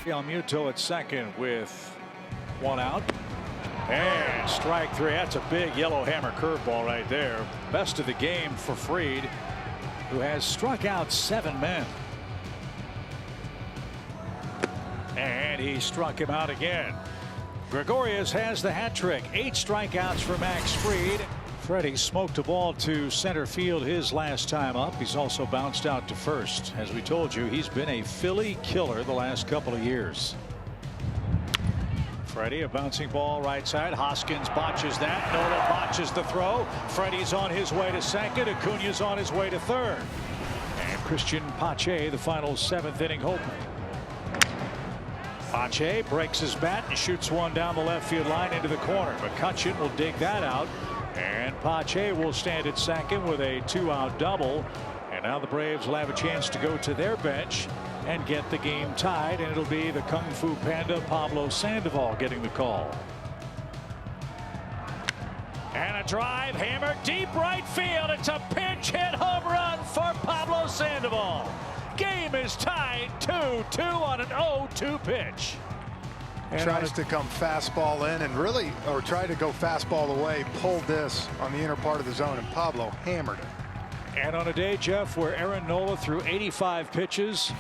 Realmuto at second with one out. And strike three. That's a big yellow hammer curveball right there. Best of the game for Fried, who has struck out 7 men. And he struck him out again. Gregorius has the hat trick. 8 strikeouts for Max Fried. Freddie smoked a ball to center field his last time up. He's also bounced out to first. As we told you, he's been a Philly killer the last couple of years. Freddie, a bouncing ball right side. Hoskins botches that. Nola botches the throw. Freddie's on his way to second. Acuna's on his way to third. And Christian Pache, the final 7th inning hope. Pache breaks his bat and shoots one down the left field line into the corner. McCutchen will dig that out. And Pache will stand at second with a 2-out double. And now the Braves will have a chance to go to their bench and get the game tied. And it'll be the Kung Fu Panda Pablo Sandoval getting the call. And a drive hammered deep right field. It's a pinch hit home run for Pablo Sandoval. Game is tied 2-2 on an 0-2 pitch. Tries to come fastball in and really, or try to go fastball away, pulled this on the inner part of the zone, and Pablo hammered it. And on a day, Jeff, where Aaron Nola threw 85 pitches,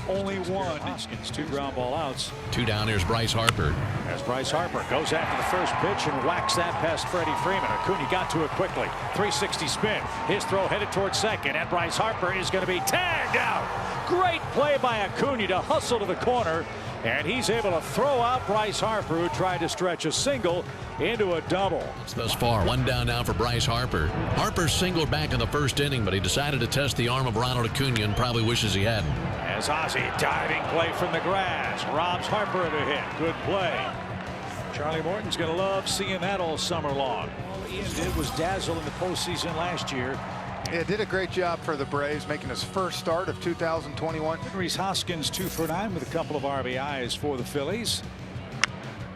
only one. Hoskins, 2 ground ball outs. 2 down. Here's Bryce Harper. As Bryce Harper goes after the first pitch and whacks that past Freddie Freeman. Acuna got to it quickly. 360 spin. His throw headed towards second, and Bryce Harper is going to be tagged out. Great play by Acuna to hustle to the corner. And he's able to throw out Bryce Harper, who tried to stretch a single into a double. Thus far, 1 down now for Bryce Harper. Harper singled back in the first inning, but he decided to test the arm of Ronald Acuna and probably wishes he hadn't. As Ozzie, diving play from the grass, robs Harper of a hit. Good play. Charlie Morton's going to love seeing that all summer long. All Ian did was dazzle in the postseason last year. Yeah, did a great job for the Braves, making his first start of 2021. Rhys Hoskins 2 for 9 with a couple of RBIs for the Phillies.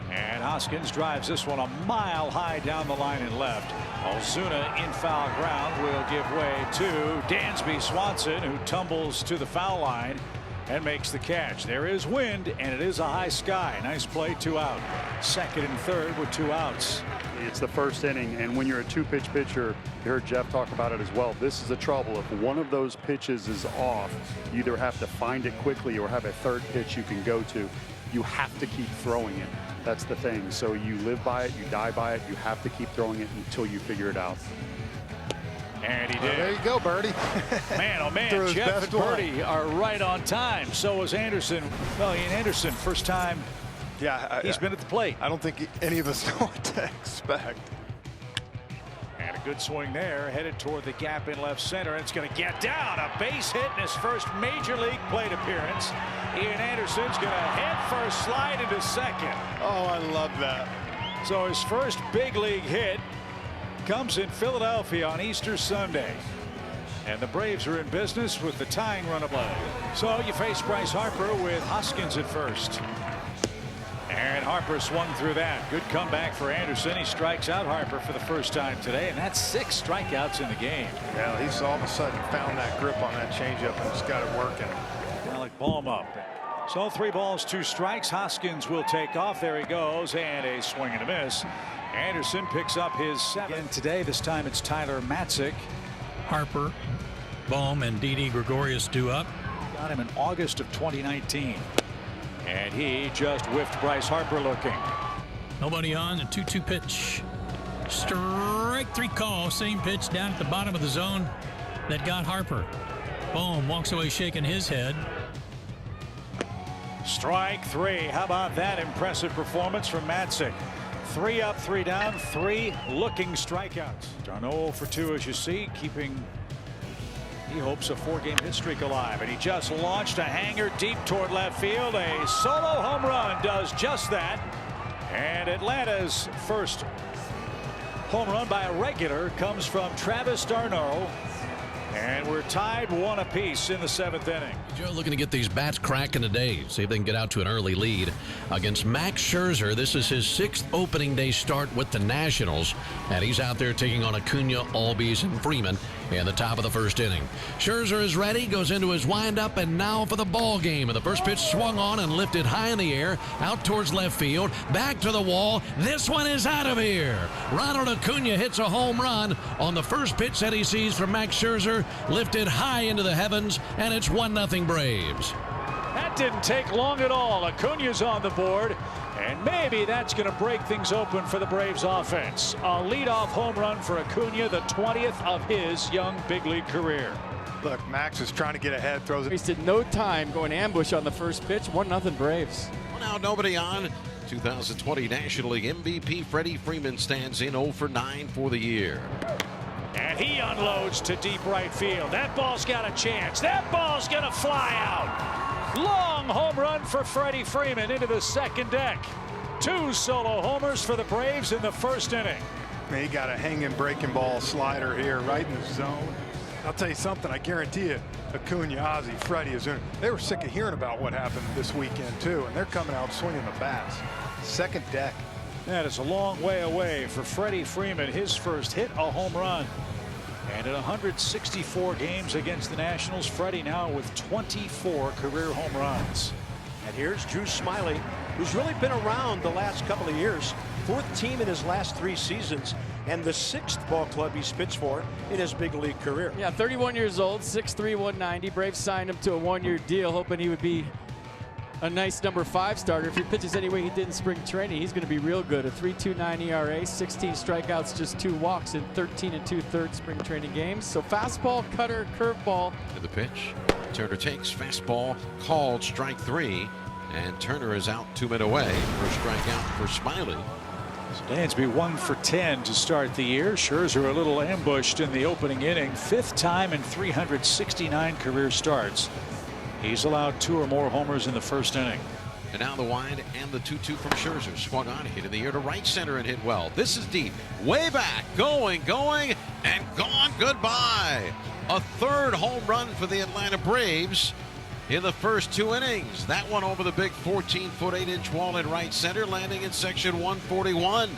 And Hoskins drives this one a mile high down the line and left. Ozuna in foul ground will give way to Dansby Swanson, who tumbles to the foul line and makes the catch. There is wind, and it is a high sky. Nice play, 2 out. Second and third with 2 outs. It's the first inning, and when you're a 2-pitch pitcher, you heard Jeff talk about it as well. This is the trouble. If one of those pitches is off, you either have to find it quickly or have a third pitch you can go to. You have to keep throwing it. That's the thing. So you live by it, you die by it. You have to keep throwing it until you figure it out. And he did. There you go, Birdie. Man, oh man, Jeff and Birdie are right on time. So is Anderson. Well, Ian Anderson, first time he's been at the plate. I don't think any of us know what to expect. And a good swing there, headed toward the gap in left center. It's going to get down. A base hit in his first major league plate appearance. Ian Anderson's going to head first, slide into second. Oh, I love that. So his first big league hit comes in Philadelphia on Easter Sunday. And the Braves are in business with the tying run of play. So you face Bryce Harper with Hoskins at first. And Harper swung through that. Good comeback for Anderson. He strikes out Harper for the first time today, and that's 6 strikeouts in the game. Yeah, he's all of a sudden found that grip on that changeup and just got it working. Alec Bohm up. So 3 balls, 2 strikes. Hoskins will take off. There he goes, and a swing and a miss. Anderson picks up his 7th. And today, this time it's Tyler Matzek. Harper, Bohm, and Didi Gregorius due up. Got him in August of 2019. And he just whiffed Bryce Harper looking. Nobody on, a 2-2 pitch. Strike 3 call, same pitch down at the bottom of the zone that got Harper. Bohm walks away shaking his head. Strike 3. How about that impressive performance from Matzek? 3 up, 3 down, 3 looking strikeouts. D'Arnaud for 2, as you see, keeping, he hopes, a 4-game hit streak alive. And he just launched a hanger deep toward left field. A solo home run does just that. And Atlanta's first home run by a regular comes from Travis d'Arnaud. And we're tied 1 apiece in the 7th inning. Joe looking to get these bats cracking today. See if they can get out to an early lead against Max Scherzer. This is his 6th opening day start with the Nationals. And he's out there taking on Acuna, Albies, and Freeman. in the top of the first inning. Scherzer is ready, goes into his windup, and now for the ball game. And the first pitch swung on and lifted high in the air, out towards left field, back to the wall. This one is out of here. Ronald Acuna hits a home run on the first pitch that he sees from Max Scherzer, lifted high into the heavens, and it's 1-0 Braves. That didn't take long at all. Acuna's on the board, and maybe that's going to break things open for the Braves offense. A leadoff home run for Acuna, the 20th of his young big league career. Look, Max is trying to get ahead, throws it. Wasted no time going ambush on the first pitch. 1-0 Braves. Well, now nobody on. 2020 National League MVP Freddie Freeman stands in 0 for 9 for the year. And he unloads to deep right field. That ball's got a chance. That ball's going to fly out. Long home run for Freddie Freeman into the second deck. 2 solo homers for the Braves in the first inning. He got a hanging breaking ball slider here right in the zone. I'll tell you something, I guarantee you, Acuna, Ozzie, Freddie, they were sick of hearing about what happened this weekend too, and they're coming out swinging the bats. Second deck. That is a long way away for Freddie Freeman. His first hit, a home run. And in 164 games against the Nationals, Freddie now with 24 career home runs. And here's Drew Smyly, who's really been around the last couple of years. 4th team in his last 3 seasons, and the 6th ball club he's pitched for in his big league career. Yeah, 31 years old, 6'3", 190. Braves signed him to a 1-year deal, hoping he would be a nice number 5 starter. If he pitches any way he did in spring training, he's going to be real good. A 3.29 ERA, 16 strikeouts, just 2 walks in 13 2/3 spring training games. So fastball, cutter, curveball. To the pitch. Turner takes fastball, called strike 3, and Turner is out 2 men away. First strikeout for Smyly. Dansby 1 for 10 to start the year. Scherzer a little ambushed in the opening inning. 5th time in 369 career starts. He's allowed 2 or more homers in the first inning. And now the wide and the 2-2 from Scherzer. Swung on, hit in the air to right center and hit well. This is deep, way back, going, and gone. Goodbye. A 3rd home run for the Atlanta Braves in the first 2 innings. That one over the big 14-foot 8-inch wall in right center, landing in section 141.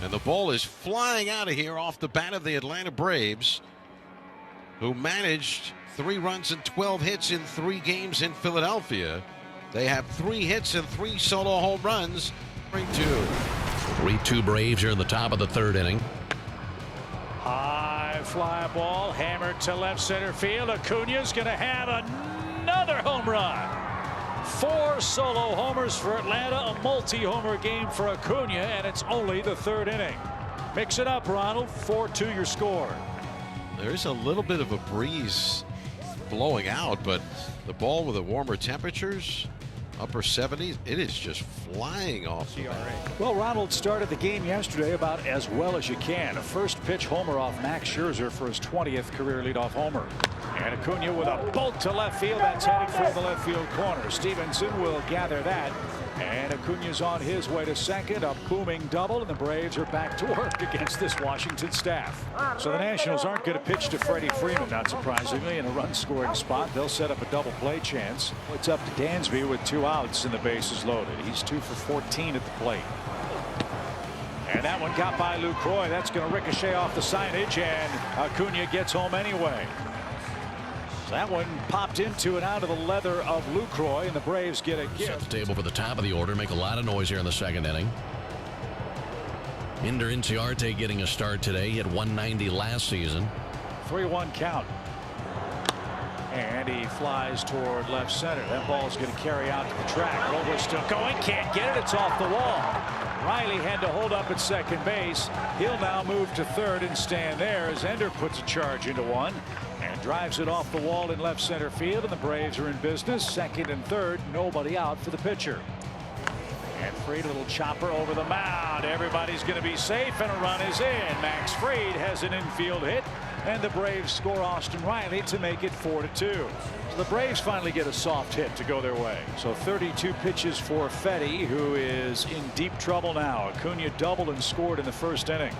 And the ball is flying out of here off the bat of the Atlanta Braves, who managed 3 runs and 12 hits in 3 games in Philadelphia. They have 3 hits and 3 solo home runs. 3-2. 3-2 Braves here in the top of the 3rd inning. High fly ball hammered to left center field. Acuna's going to have another home run. 4 solo homers for Atlanta, a multi-homer game for Acuna, and it's only the 3rd inning. Mix it up, Ronald. 4-2 your score. There's a little bit of a breeze blowing out, but the ball with the warmer temperatures, upper 70s, it is just flying off the bat. Well, Ronald started the game yesterday about as well as you can. A first pitch homer off Max Scherzer for his 20th career leadoff homer. And Acuna with a bolt to left field. That's heading for the left field corner. Stevenson will gather that. And Acuna's on his way to second. A booming double, and the Braves are back to work against this Washington staff. So the Nationals aren't going to pitch to Freddie Freeman, not surprisingly, in a run-scoring spot. They'll set up a double play chance. It's up to Dansby with 2 outs and the bases loaded. He's 2 for 14 at the plate. And that one got by Lucroy. That's going to ricochet off the signage, and Acuna gets home anyway. That one popped into and out of the leather of Lucroy, and the Braves get a gift. Set the table for the top of the order. Make a lot of noise here in the 2nd inning. Ender Inciarte getting a start today. He had 190 last season. 3-1 count. And he flies toward left center. That ball is going to carry out to the track. Robles still going. Can't get it. It's off the wall. Riley had to hold up at second base. He'll now move to 3rd and stand there as Ender puts a charge into 1. And drives it off the wall in left center field, and the Braves are in business. 2nd and 3rd, nobody out for the pitcher. And Fried, a little chopper over the mound. Everybody's going to be safe, and a run is in. Max Fried has an infield hit, and the Braves score Austin Riley to make it 4-2. So the Braves finally get a soft hit to go their way. So 32 pitches for Fedde, who is in deep trouble now. Acuna doubled and scored in the 1st inning.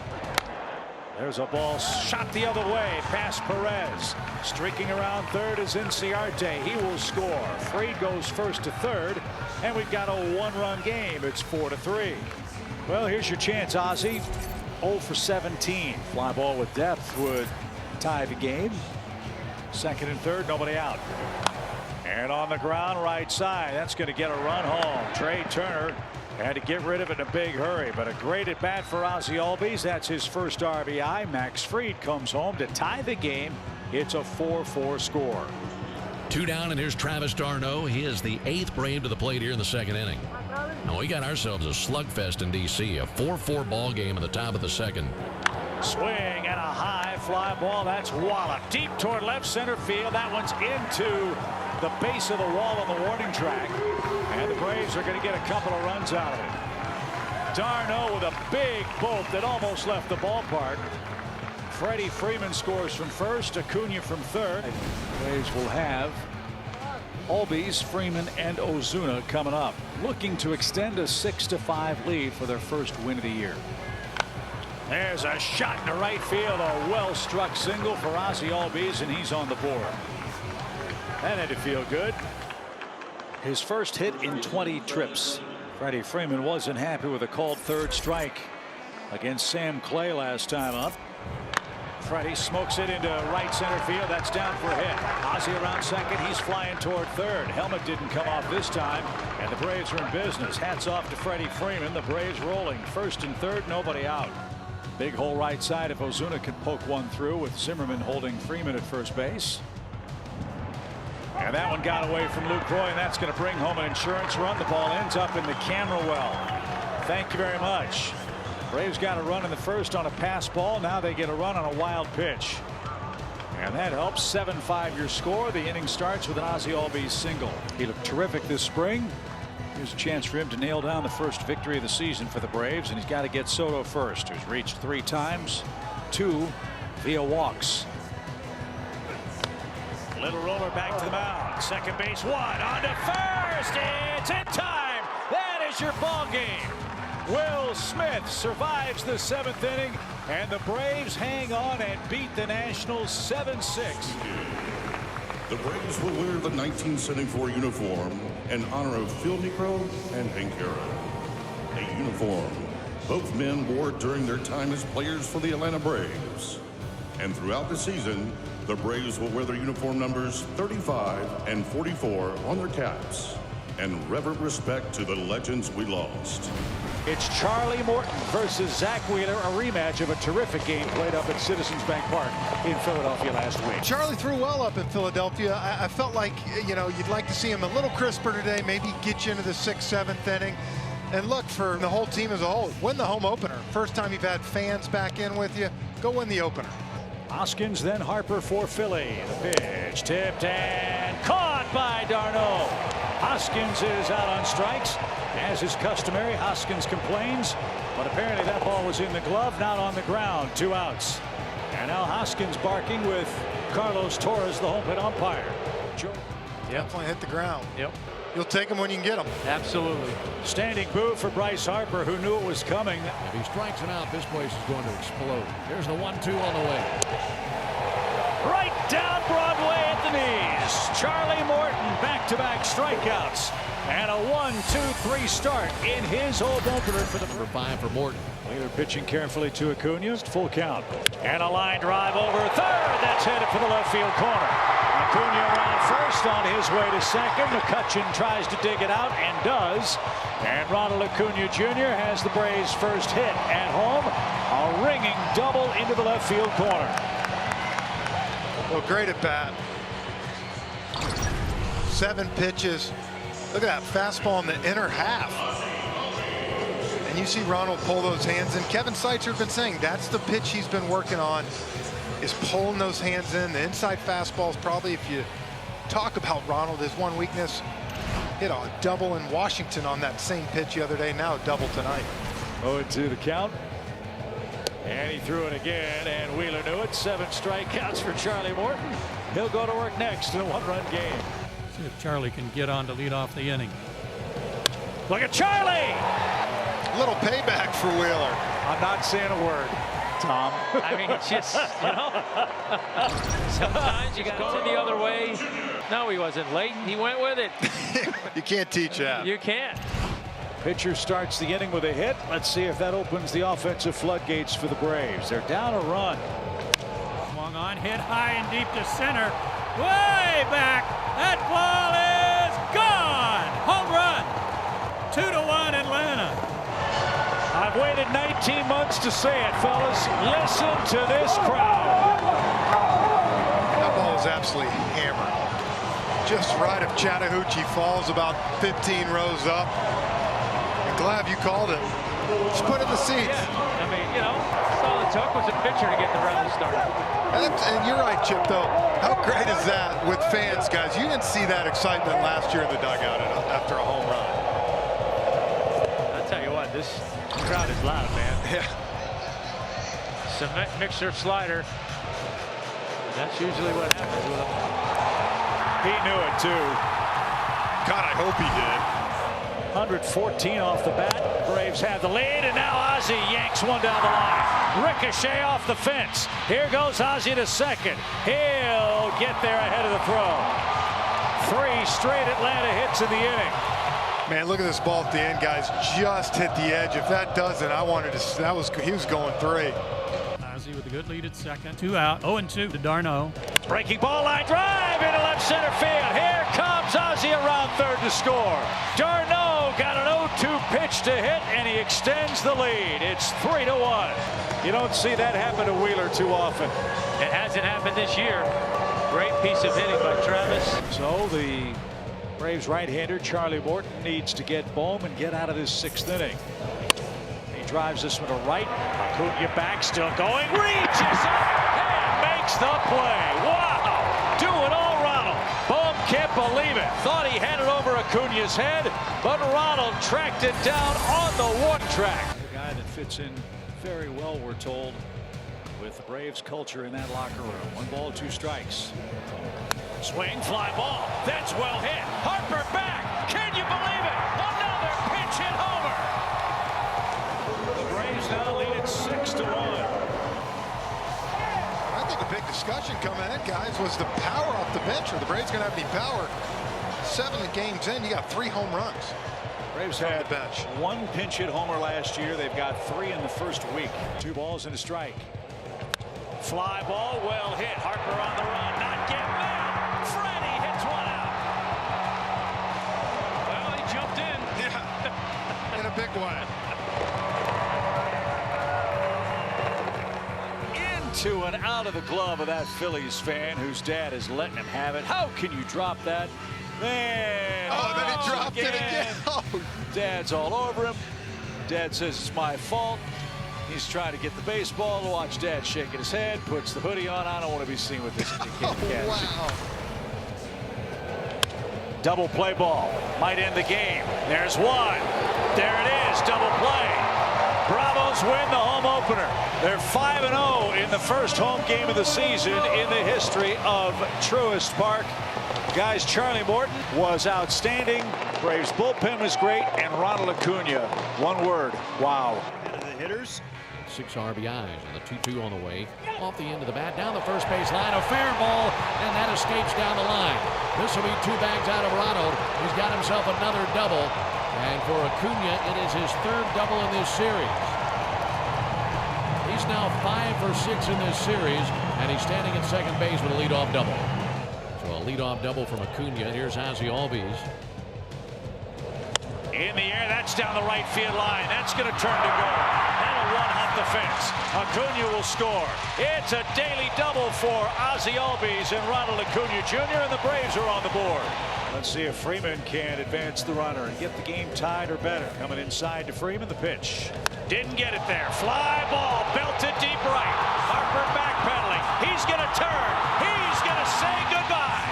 There's a ball shot the other way past Perez. Streaking around 3rd is Inciarte. He will score. Fried goes 1st to 3rd, and we've got a 1-run game. It's 4-3. Well, here's your chance, Ozzie. 0 for 17. Fly ball with depth would tie the game. Second and third, nobody out. And on the ground, right side. That's going to get a run home. Trey Turner had to get rid of it in a big hurry, but a great at bat for Ozzie Albies. That's his first RBI. Max Fried comes home to tie the game. It's a 4-4 score. 2 down, and here's Travis d'Arnaud. He is the 8th Brave to the plate here in the second inning. Now we got ourselves a slugfest in D.C. A 4-4 ball game at the top of the second. Swing and a high fly ball. That's walloped deep toward left center field. That one's into the base of the wall on the warning track. And the Braves are going to get a couple of runs out of it. d'Arnaud with a big bolt that almost left the ballpark. Freddie Freeman scores from first. Acuna from third. The Braves will have Albies, Freeman, and Ozuna coming up, looking to extend a 6-5 lead for their first win of the year. There's a shot into right field, a well-struck single for Ozzie Albies, and he's on the board. That had to feel good. His first hit in 20 trips. Freddie Freeman wasn't happy with a called third strike against Sam Clay last time up. Freddie smokes it into right center field. That's down for a hit. Ozzie around second. He's flying toward third. Helmet didn't come off this time, and the Braves are in business. Hats off to Freddie Freeman. The Braves rolling. First and third, nobody out. Big hole right side if Ozuna could poke one through, with Zimmerman holding Freeman at first base. And that one got away from Lucroy, and that's going to bring home an insurance run. The ball ends up in the camera well. Thank you very much. Braves got a run in the first on a pass ball. Now they get a run on a wild pitch. And that helps. 7-5 your score. The inning starts with an Ozzie Albies single. He looked terrific this spring. Here's a chance for him to nail down the first victory of the season for the Braves, and he's got to get Soto first, who's reached 3 times, 2 via walks. Little roller back to the mound. Second base, 1 on to first. It's in time. That is your ball game. Will Smith survives the 7th inning, and the Braves hang on and beat the Nationals 7-6. The Braves will wear the 1974 uniform in honor of Phil Niekro and Hank Aaron. A uniform both men wore during their time as players for the Atlanta Braves. And throughout the season, the Braves will wear their uniform numbers 35 and 44 on their caps. And reverent respect to the legends we lost. It's Charlie Morton versus Zach Wheeler, a rematch of a terrific game played up at Citizens Bank Park in Philadelphia last week. Charlie threw well up in Philadelphia. I felt like, you know, you'd like to see him a little crisper today, maybe get you into the 6th, 7th inning. And look, for the whole team as a whole, win the home opener. First time you've had fans back in with you, go win the opener. Hoskins, then Harper for Philly. The pitch tipped and caught by d'Arnaud. Hoskins is out on strikes. As is customary, Hoskins complains, but apparently that ball was in the glove, not on the ground. 2 outs. And now Hoskins barking with Carlos Torres, the home plate umpire. Definitely hit the ground. Yep. You'll take them when you can get them. Absolutely. Standing boo for Bryce Harper, who knew it was coming. If he strikes him out, this place is going to explode. Here's the 1-2 on the way. Right down Broadway at the knees. Charlie Morton, back-to-back strikeouts. And a 1-2-3 start in his home opener for the Number 5 for Morton. Wheeler pitching carefully to Acuna. Full count. And a line drive over third. That's headed for the left field corner. Acuna around first on his way to second. McCutchen tries to dig it out and does. And Ronald Acuna Jr. has the Braves' first hit at home. A ringing double into the left field corner. Well, great at bat. 7 pitches. Look at that fastball in the inner half. And you see Ronald pull those hands in. Kevin Seitzer has been saying that's the pitch he's been working on, is pulling those hands in. The inside fastball is probably, if you talk about Ronald, his one weakness. Hit a double in Washington on that same pitch the other day. Now a double tonight. 0-2 the count. And he threw it again, and Wheeler knew it. 7 strikeouts for Charlie Morton. He'll go to work next in a 1-run game. See if Charlie can get on to lead off the inning. Look at Charlie! A little payback for Wheeler. I'm not saying a word, Tom. I mean, it's just, you know, sometimes you got to go the other way. No, he wasn't late. He went with it. You can't teach that. You can't. Pitcher starts the inning with a hit. Let's see if that opens the offensive floodgates for the Braves. They're down a run. Swung on. one, hit high and deep to center. Way back. That ball is gone. Home run. 2-1 Atlanta. I've waited 19 months to say it, fellas. Listen to this crowd. That ball is absolutely hammered. Just right of Chattahoochee Falls, about 15 rows up. I'm glad you called it. Just put it in the seats. Yeah, I mean, you know, that's all it took was a pitcher to get the rally started. And you're right, Chip, though. How great is that with fans, guys? You didn't see that excitement last year in the dugout after a home run. I'll tell you what, this crowd is loud, man. Yeah. Cement mixer slider. That's usually what happens with him. He knew it, too. God, I hope he did. 114 off the bat. Braves have the lead, and now Ozzie yanks one down the line. Ricochet off the fence. Here goes Ozzie to second. He'll get there ahead of the throw. 3 straight Atlanta hits in the inning. Man, look at this ball at the end, guys. Just hit the edge. If that doesn't, he was going 3. Ozzie with a good lead at second. 2 out. 0-2 to d'Arnaud. Breaking ball line drive into left center field. Here comes Ozzie around third to score. d'Arnaud got an 0-2 pitch to hit, and he extends the lead. It's 3-1. You don't see that happen to Wheeler too often. It hasn't happened this year. Great piece of hitting by Travis. So the Braves right-hander Charlie Morton needs to get Bohm and get out of this 6th inning. He drives this one to right. Acuna back, still going. Reaches up and makes the play. Wow! Do it all, Ronald. Bohm can't believe it. Thought he had it over Acuna's head, but Ronald tracked it down on the one track. A guy that fits in very well, we're told, with the Braves culture in that locker room. 1 ball, 2 strikes. Swing, fly ball. That's well hit. Harper back. Can you believe it? Another pinch hit homer. The Braves now lead it 6-1. I think a big discussion coming in, guys, was the power off the bench. Are the Braves going to have any power? 7 games in, you got 3 home runs. Braves had 1 pinch hit homer last year. They've got 3 in the first week. 2 balls and a strike. Fly ball, well hit. Harper on the run, not getting there. Freddie hits one out. Well, he jumped in. Yeah, in a big way. Into and out of the glove of that Phillies fan whose dad is letting him have it. How can you drop that? Then he dropped it again. Oh. Dad's all over him. Dad says it's my fault. He's trying to get the baseball to watch Dad shaking his head, puts the hoodie on. I don't want to be seen with this. Wow. Double play ball might end the game. There's one. There it is. Double play. Bravos win the home opener. They're 5-0 in the first home game of the season in the history of Truist Park. Guys, Charlie Morton was outstanding. Braves bullpen was great, and Ronald Acuna, one word, wow. The hitters. 6 RBIs and the 2-2 on the way. Off the end of the bat, down the first base line, a fair ball, and that escapes down the line. This will be 2 bags out of Ronald. He's got himself another double. And for Acuna, it is his 3rd double in this series. He's now 5 for 6 in this series, and he's standing at second base with a leadoff double. So a leadoff double from Acuna. Here's Ozzie Albies. In the air, that's down the right field line. That's going to turn to goal. That'll one hump the fence. Acuna will score. It's a daily double for Ozzie Albies and Ronald Acuna Jr., and the Braves are on the board. Let's see if Freeman can advance the runner and get the game tied or better. Coming inside to Freeman, the pitch. Didn't get it there. Fly ball, belted deep right. Harper backpedaling. He's going to turn. He's going to say goodbye.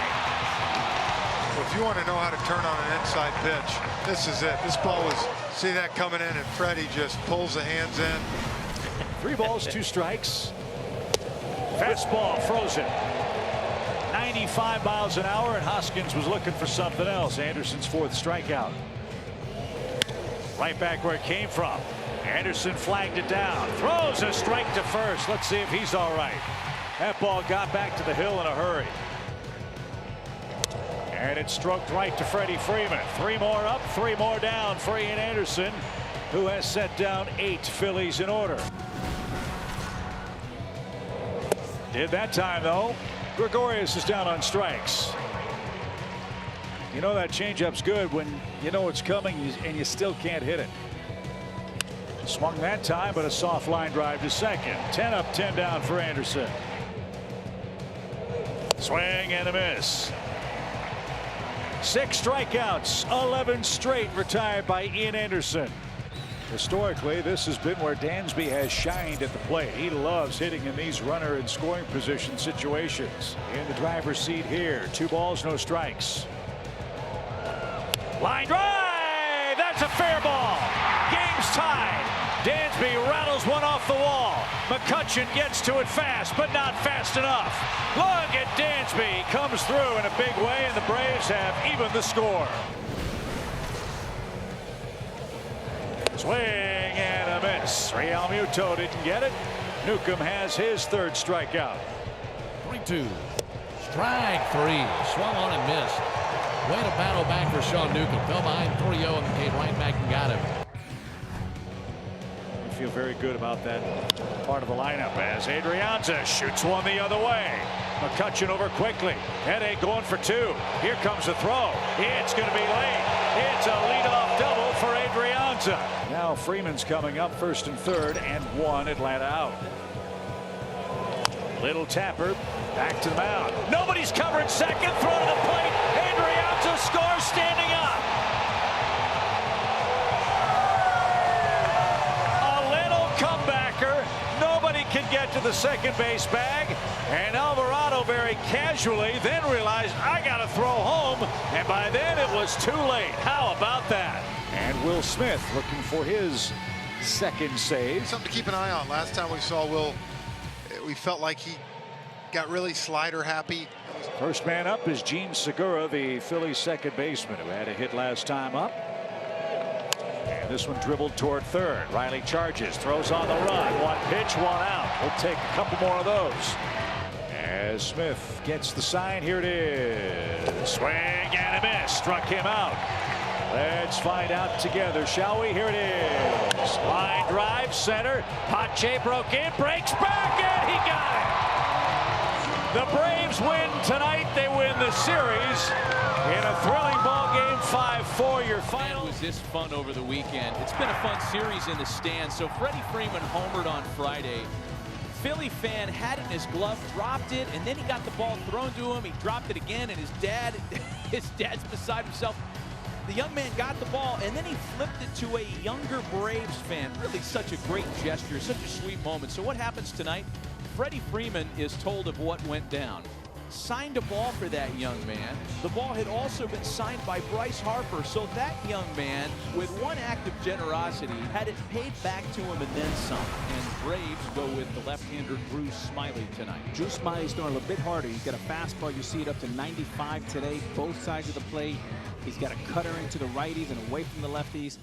Well, if you want to know how to turn on an inside pitch, this is it. This ball was, see that coming in, and Freddie just pulls the hands in. 3 balls, 2 strikes. Fastball frozen. 95 miles an hour, and Hoskins was looking for something else. Anderson's 4th strikeout. Right back where it came from. Anderson flagged it down. Throws a strike to first. Let's see if he's all right. That ball got back to the hill in a hurry. And it stroked right to Freddie Freeman. 3 more up, 3 more down for Ian Anderson, who has set down 8 Phillies in order. Did that time, though. Gregorius is down on strikes. You know that changeup's good when you know it's coming and you still can't hit it. Swung that time, but a soft line drive to second. 10 up, 10 down for Anderson. Swing and a miss. 6 strikeouts, 11 straight retired by Ian Anderson. Historically, this has been where Dansby has shined at the plate. He loves hitting in these runner and scoring position situations. In the driver's seat here, 2 balls, no strikes. Line drive! That's a fair ball. Game's tied. Dansby rattles one off the wall. McCutchen gets to it fast, but not fast enough. Look at Dansby. Comes through in a big way, and the Braves have evened the score. Swing and a miss. Realmuto didn't get it. Newcomb has his 3rd strikeout. 3-2. Strike 3. Swung on and missed. Way to battle back for Sean Newcomb. Fell behind 3-0 and came right back and got him. I feel very good about that part of the lineup as Adrianza shoots one the other way. McCutchen over quickly. Headache going for 2. Here comes the throw. It's going to be late. It's a leadoff double for Adrianza. Now Freeman's coming up 1st and 3rd and 1 Atlanta out. Little tapper back to the mound. Nobody's covering second. Throw to the plate. Adrianza scores standing up. A little comebacker. Nobody can get to the second base bag. And Alvarado very casually then realized, I got to throw home. And by then it was too late. How about that? And Will Smith looking for his 2nd save. Something to keep an eye on. Last time we saw Will, we felt like he got really slider happy. First man up is Gene Segura, the Phillies 2nd baseman, who had a hit last time up. And this one dribbled toward 3rd. Riley charges, throws on the run. 1 pitch, 1 out. We'll take a couple more of those. As Smith gets the sign, here it is. Swing and a miss. Struck him out. Let's find out together, shall we? Here it is. Line drive, center. Pache broke in, breaks back, and he got it. The Braves win tonight. They win the series in a thrilling ball game. 5-4, your final. Was this fun over the weekend? It's been a fun series in the stands. So Freddie Freeman homered on Friday. Philly fan had it in his glove, dropped it, and then he got the ball thrown to him. He dropped it again, and his dad's beside himself. The young man got the ball, and then he flipped it to a younger Braves fan. Really such a great gesture, such a sweet moment. So what happens tonight? Freddie Freeman is told of what went down. Signed a ball for that young man. The ball had also been signed by Bryce Harper. So that young man, with one act of generosity, had it paid back to him and then some. And Braves go with the left-hander Drew Smyly tonight. Drew Smyly's throwing a little bit harder. He's got a fastball. You see it up to 95 today, both sides of the plate. He's got a cutter into the righties and away from the lefties.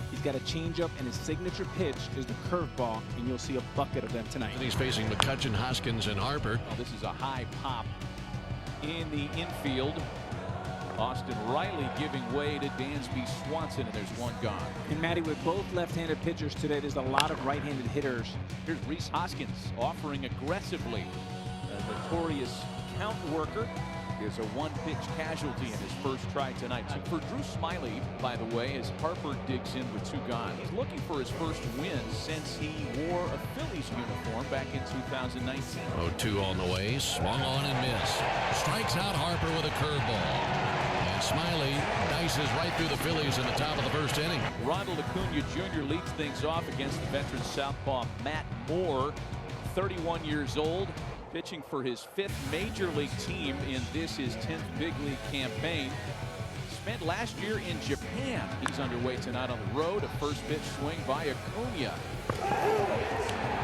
He's got a changeup, and his signature pitch is the curveball, and you'll see a bucket of them tonight. And he's facing McCutchen, Hoskins, and Harper. Well, this is a high pop in the infield. Austin Riley giving way to Dansby Swanson, and there's 1 gone. And Matty, with both left-handed pitchers today, there's a lot of right-handed hitters. Here's Rhys Hoskins offering aggressively. A notorious count worker is a 1-pitch casualty in his first try tonight. So for Drew Smyly, by the way, as Harper digs in with 2 gone, he's looking for his first win since he wore a Phillies uniform back in 2019. 0-2 on the way, swung on and missed. Strikes out Harper with a curveball. And Smyly dices right through the Phillies in the top of the 1st inning. Ronald Acuna Jr. leads things off against the veteran southpaw Matt Moore, 31 years old, pitching for his 5th major league team in this his 10th big league campaign. Spent last year in Japan. He's underway tonight on the road. A first pitch swing by Acuna.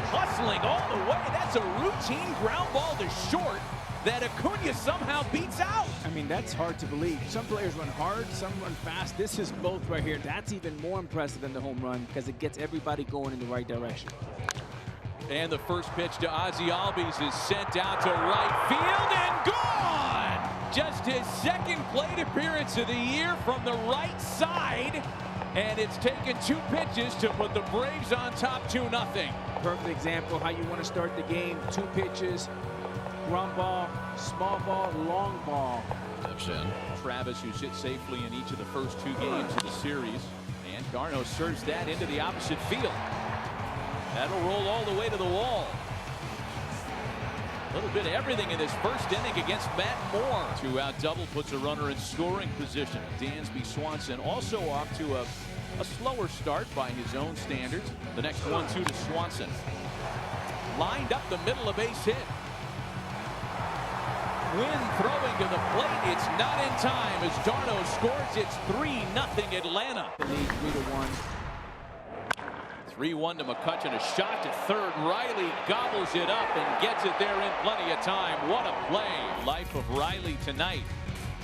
Hustling all the way. That's a routine ground ball to short that Acuna somehow beats out. I mean, that's hard to believe. Some players run hard, some run fast. This is both right here. That's even more impressive than the home run because it gets everybody going in the right direction. And the first pitch to Ozzie Albies is sent out to right field and gone! Just his 2nd plate appearance of the year from the right side. And it's taken 2 pitches to put the Braves on top 2-0. Perfect example of how you want to start the game. 2 pitches. ground ball, small ball, long ball. Steps in. Travis, who's hit safely in each of the first 2 games of the series. And Garno serves that into the opposite field. That'll roll all the way to the wall. A little bit of everything in this first inning against Matt Moore. 2-out double puts a runner in scoring position. Dansby Swanson also off to a slower start by his own standards. The next 1-2 to Swanson. Lined up the middle, a base hit. Wynn throwing to the plate. It's not in time as Darno scores. It's 3-0 Atlanta. The lead 3-1. 3-1 to McCutchen. A shot to third. Riley gobbles it up and gets it there in plenty of time. What a play. Life of Riley tonight.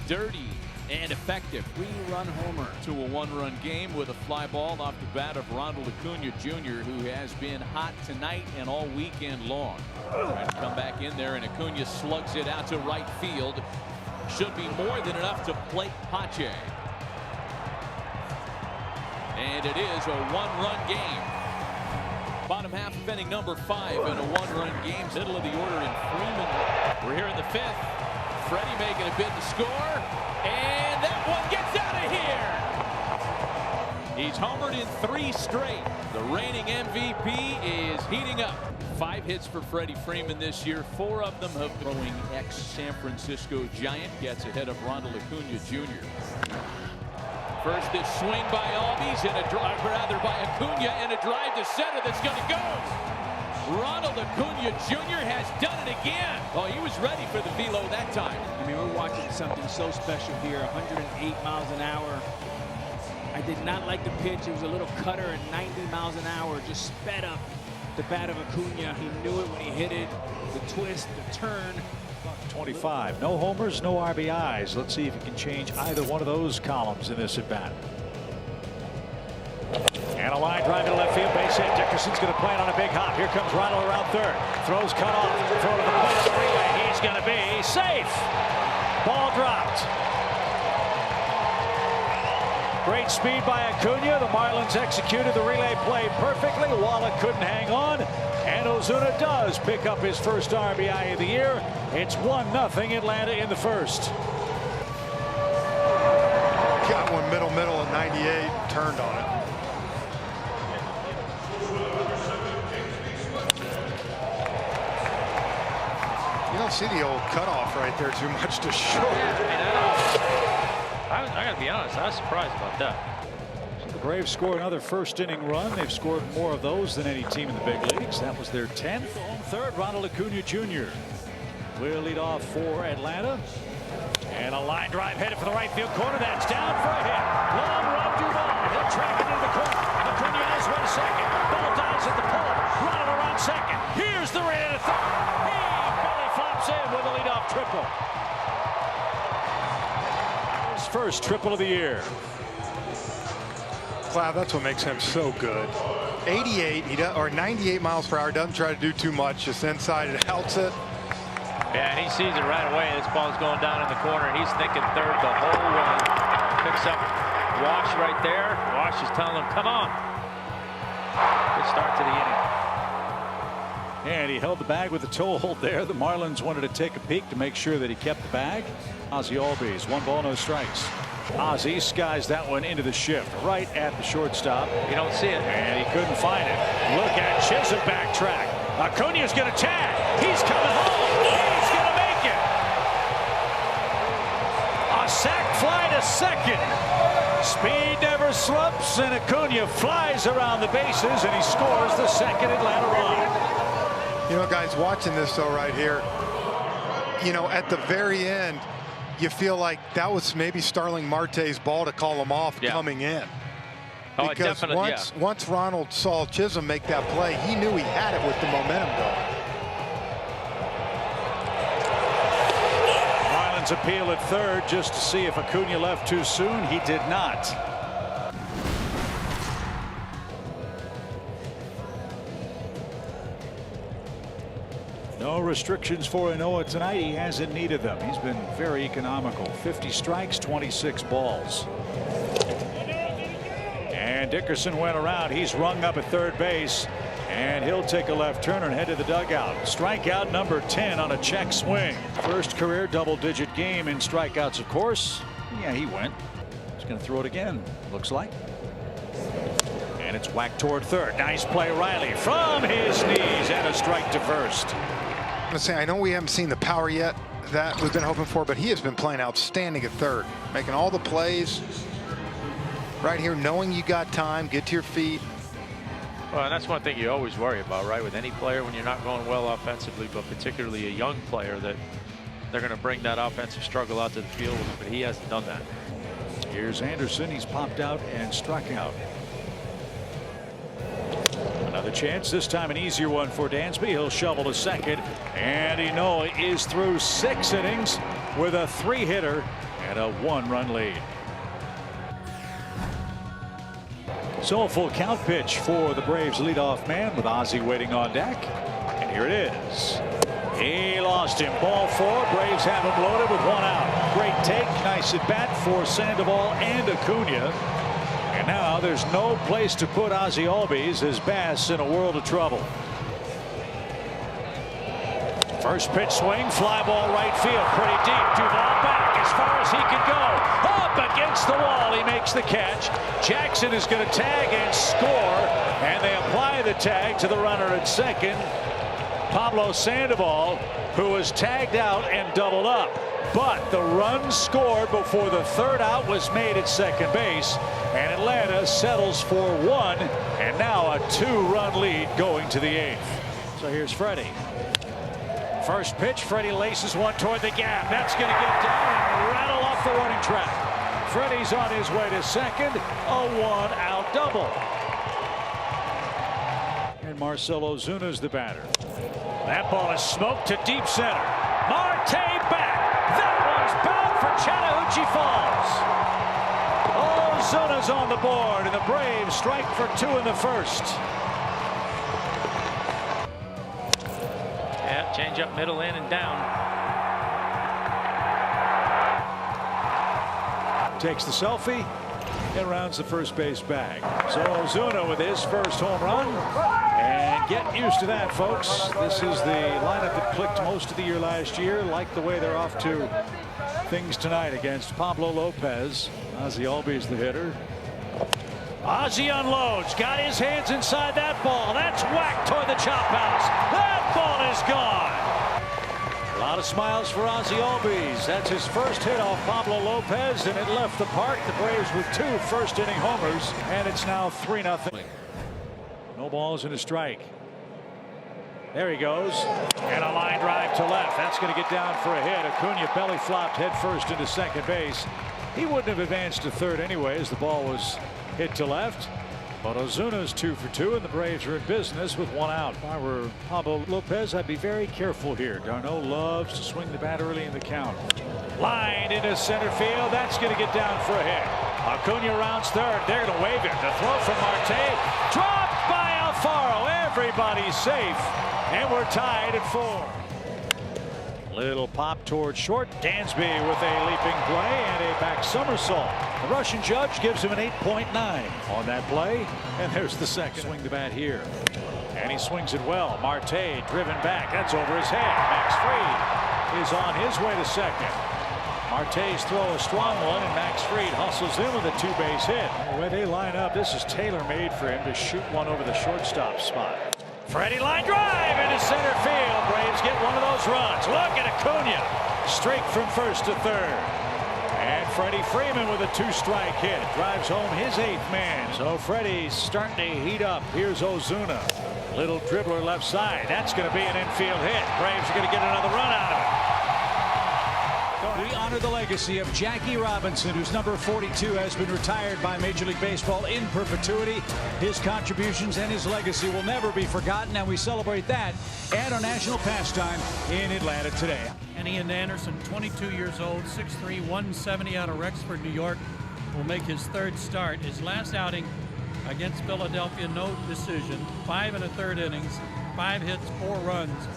Dirty and effective. 3-run homer. To a 1-run game with a fly ball off the bat of Ronald Acuna Jr., who has been hot tonight and all weekend long. Trying to come back in there, and Acuna slugs it out to right field. Should be more than enough to plate Pache. And it is a 1-run game. Bottom half of inning number 5 in a 1-run game. Middle of the order in Freeman. We're here in the 5th. Freddie making a bid to score. And that one gets out of here. He's homered in 3 straight. The reigning MVP is heating up. 5 hits for Freddie Freeman this year. 4 of them have throwing ex-San Francisco Giant. Gets ahead of Ronald Acuna Jr. First, this swing by Albies and a drive, rather by Acuna, and a drive to center that's going to go. Ronald Acuna Jr. has done it again. Oh, he was ready for the velo that time. I mean, we're watching something so special here. 108 miles an hour. I did not like the pitch. It was a little cutter at 90 miles an hour. Just sped up the bat of Acuna. He knew it when he hit it. The twist, the turn. 25. No homers, no RBIs. Let's see if he can change either one of those columns in this at bat. And a line drive to left field, base hit. Dickerson's going to play it on a big hop. Here comes Ronald around third. Throws cut off. Throw to the plate of the relay. He's going to be safe. Ball dropped. Great speed by Acuna. The Marlins executed the relay play perfectly. Wallach couldn't hang on. And Ozuna does pick up his first RBI of the year. It's 1-0 Atlanta in the first. Got one middle at 98. Turned on it. You don't see the old cutoff right there too much to show. I gotta be honest, I was surprised about that. So the Braves score another first inning run. They've scored more of those than any team in the big leagues. That was their 10th. On third, Ronald Acuna Jr. will lead off for Atlanta. And a line drive headed for the right field corner. That's down for a hit. Long run to ball. He'll track it into the corner. Acuna has one second. Ball dives at the pole. Ronald around second. Here's the run to third. He belly flops in with a leadoff triple. His first triple of the year. Cloud, that's what makes him so good. 88, or 98 miles per hour. Doesn't try to do too much. Just inside it, outs it. Yeah, and he sees it right away. This ball's going down in the corner. He's thinking third the whole way. Picks up Wash right there. Wash is telling him, come on. Good start to the inning. And he held the bag with the toe hold there. The Marlins wanted to take a peek to make sure that he kept the bag. Ozzie Albies, 1 ball, no strikes. Ozzie skies that one into the shift right at the shortstop. You don't see it. And he couldn't find it. Look at Chisholm backtrack. Acuna's going to tag. He's coming home. He's going to make it. A sac fly to second. Speed never slumps, and Acuna flies around the bases, and he scores the second Atlanta run. You know, guys, watching this though right here, you know, at the very end, you feel like that was maybe Starling Marte's ball to call him off coming in. Oh, because once Ronald saw Chisholm make that play, he knew he had it with the momentum going. Marlins appeal at third just to see if Acuna left too soon. He did not. No restrictions for Anoa tonight. He hasn't needed them. He's been very economical. 50 strikes, 26 balls. And Dickerson went around. He's rung up at third base. And he'll take a left turn and head to the dugout. Strikeout number 10 on a check swing. First career double-digit game in strikeouts, of course. Yeah, he went. He's going to throw it again, looks like. And it's whacked toward third. Nice play, Riley, from his knees, and a strike to first. I'm going to say, I know we haven't seen the power yet that we've been hoping for, but he has been playing outstanding at third, making all the plays right here, knowing you got time, get to your feet. Well, and that's one thing you always worry about, right? With any player, when you're not going well offensively, but particularly a young player, that they're going to bring that offensive struggle out to the field, but he hasn't done that. Here's Anderson. He's popped out and struck out. Another chance, this time an easier one for Dansby. He'll shovel to second, and Inoue is through 6 innings with a 3-hitter and a 1-run lead. So a full count pitch for the Braves leadoff man with Ozzie waiting on deck. And here it is. He lost him. Ball 4. Braves have him loaded with 1 out. Great take. Nice at bat for Sandoval and Acuna. And now there's no place to put Ozzie Albies as Bass in a world of trouble. First pitch swing, fly ball right field, pretty deep. Duvall back as far as he can go. Up against the wall, he makes the catch. Jackson is going to tag and score, and they apply the tag to the runner at second, Pablo Sandoval, who was tagged out and doubled up. But the run scored before the 3rd out was made at second base, and Atlanta settles for 1, and now a 2-run lead going to the 8th. So here's Freddie. First pitch, Freddie laces one toward the gap. That's going to get down and rattle off the running track. Freddie's on his way to second, a 1-out double. And Marcell Ozuna's the batter. That ball is smoked to deep center. Marte back. That one's bound for Chattahoochee Falls. Ozuna's on the board, and the Braves strike for 2 in the first. Yeah, change up middle, in and down. Takes the selfie and rounds the first base bag. So Ozuna with his first home run. And get used to that, folks. This is the lineup that clicked most of the year last year. Like the way they're off to things tonight against Pablo Lopez. Ozzie Albies the hitter. Ozzie unloads, got his hands inside that ball. That's whacked toward the chop house. That ball is gone. A lot of smiles for Ozzie Albies. That's his first hit off Pablo Lopez, and it left the park. The Braves with 2 first-inning homers, and it's now 3-0. No balls and a strike. There he goes, and a line drive to left. That's going to get down for a hit. Acuna belly flopped head first into second base. He wouldn't have advanced to third anyway, as the ball was hit to left. But Ozuna's 2 for 2, and the Braves are in business with 1 out. If I were Pablo Lopez, I'd be very careful here. D'Arnaud loves to swing the bat early in the count. Lined into center field. That's going to get down for a hit. Acuna rounds third. They're going to wave it. The throw from Marte. Dropped by Alfaro. Everybody's safe. And we're tied at 4. Little pop towards short. Dansby with a leaping play and a back somersault. The Russian judge gives him an 8.9 on that play. And there's the second. Swing the bat here. And he swings it well. Marte driven back. That's over his head. Max Fried is on his way to second. Marte's throw a strong one, and Max Fried hustles in with a 2-base hit. The way they line up, this is tailor-made for him to shoot one over the shortstop spot. Freddie line drive into center field. Braves get one of those runs. Look at Acuna. Streak from first to third. And Freddie Freeman with a 2-strike hit. Drives home his 8th man. So Freddie's starting to heat up. Here's Ozuna. Little dribbler left side. That's going to be an infield hit. Braves are going to get another run out of it. We honor the legacy of Jackie Robinson, whose number 42 has been retired by Major League Baseball in perpetuity. His contributions and his legacy will never be forgotten, and we celebrate that at our national pastime in Atlanta today. And Ian Anderson, 22 years old, 6'3", 170 out of Rexford, New York, will make his 3rd start. His last outing against Philadelphia, no decision, 5 1/3 innings, 5 hits, 4 runs.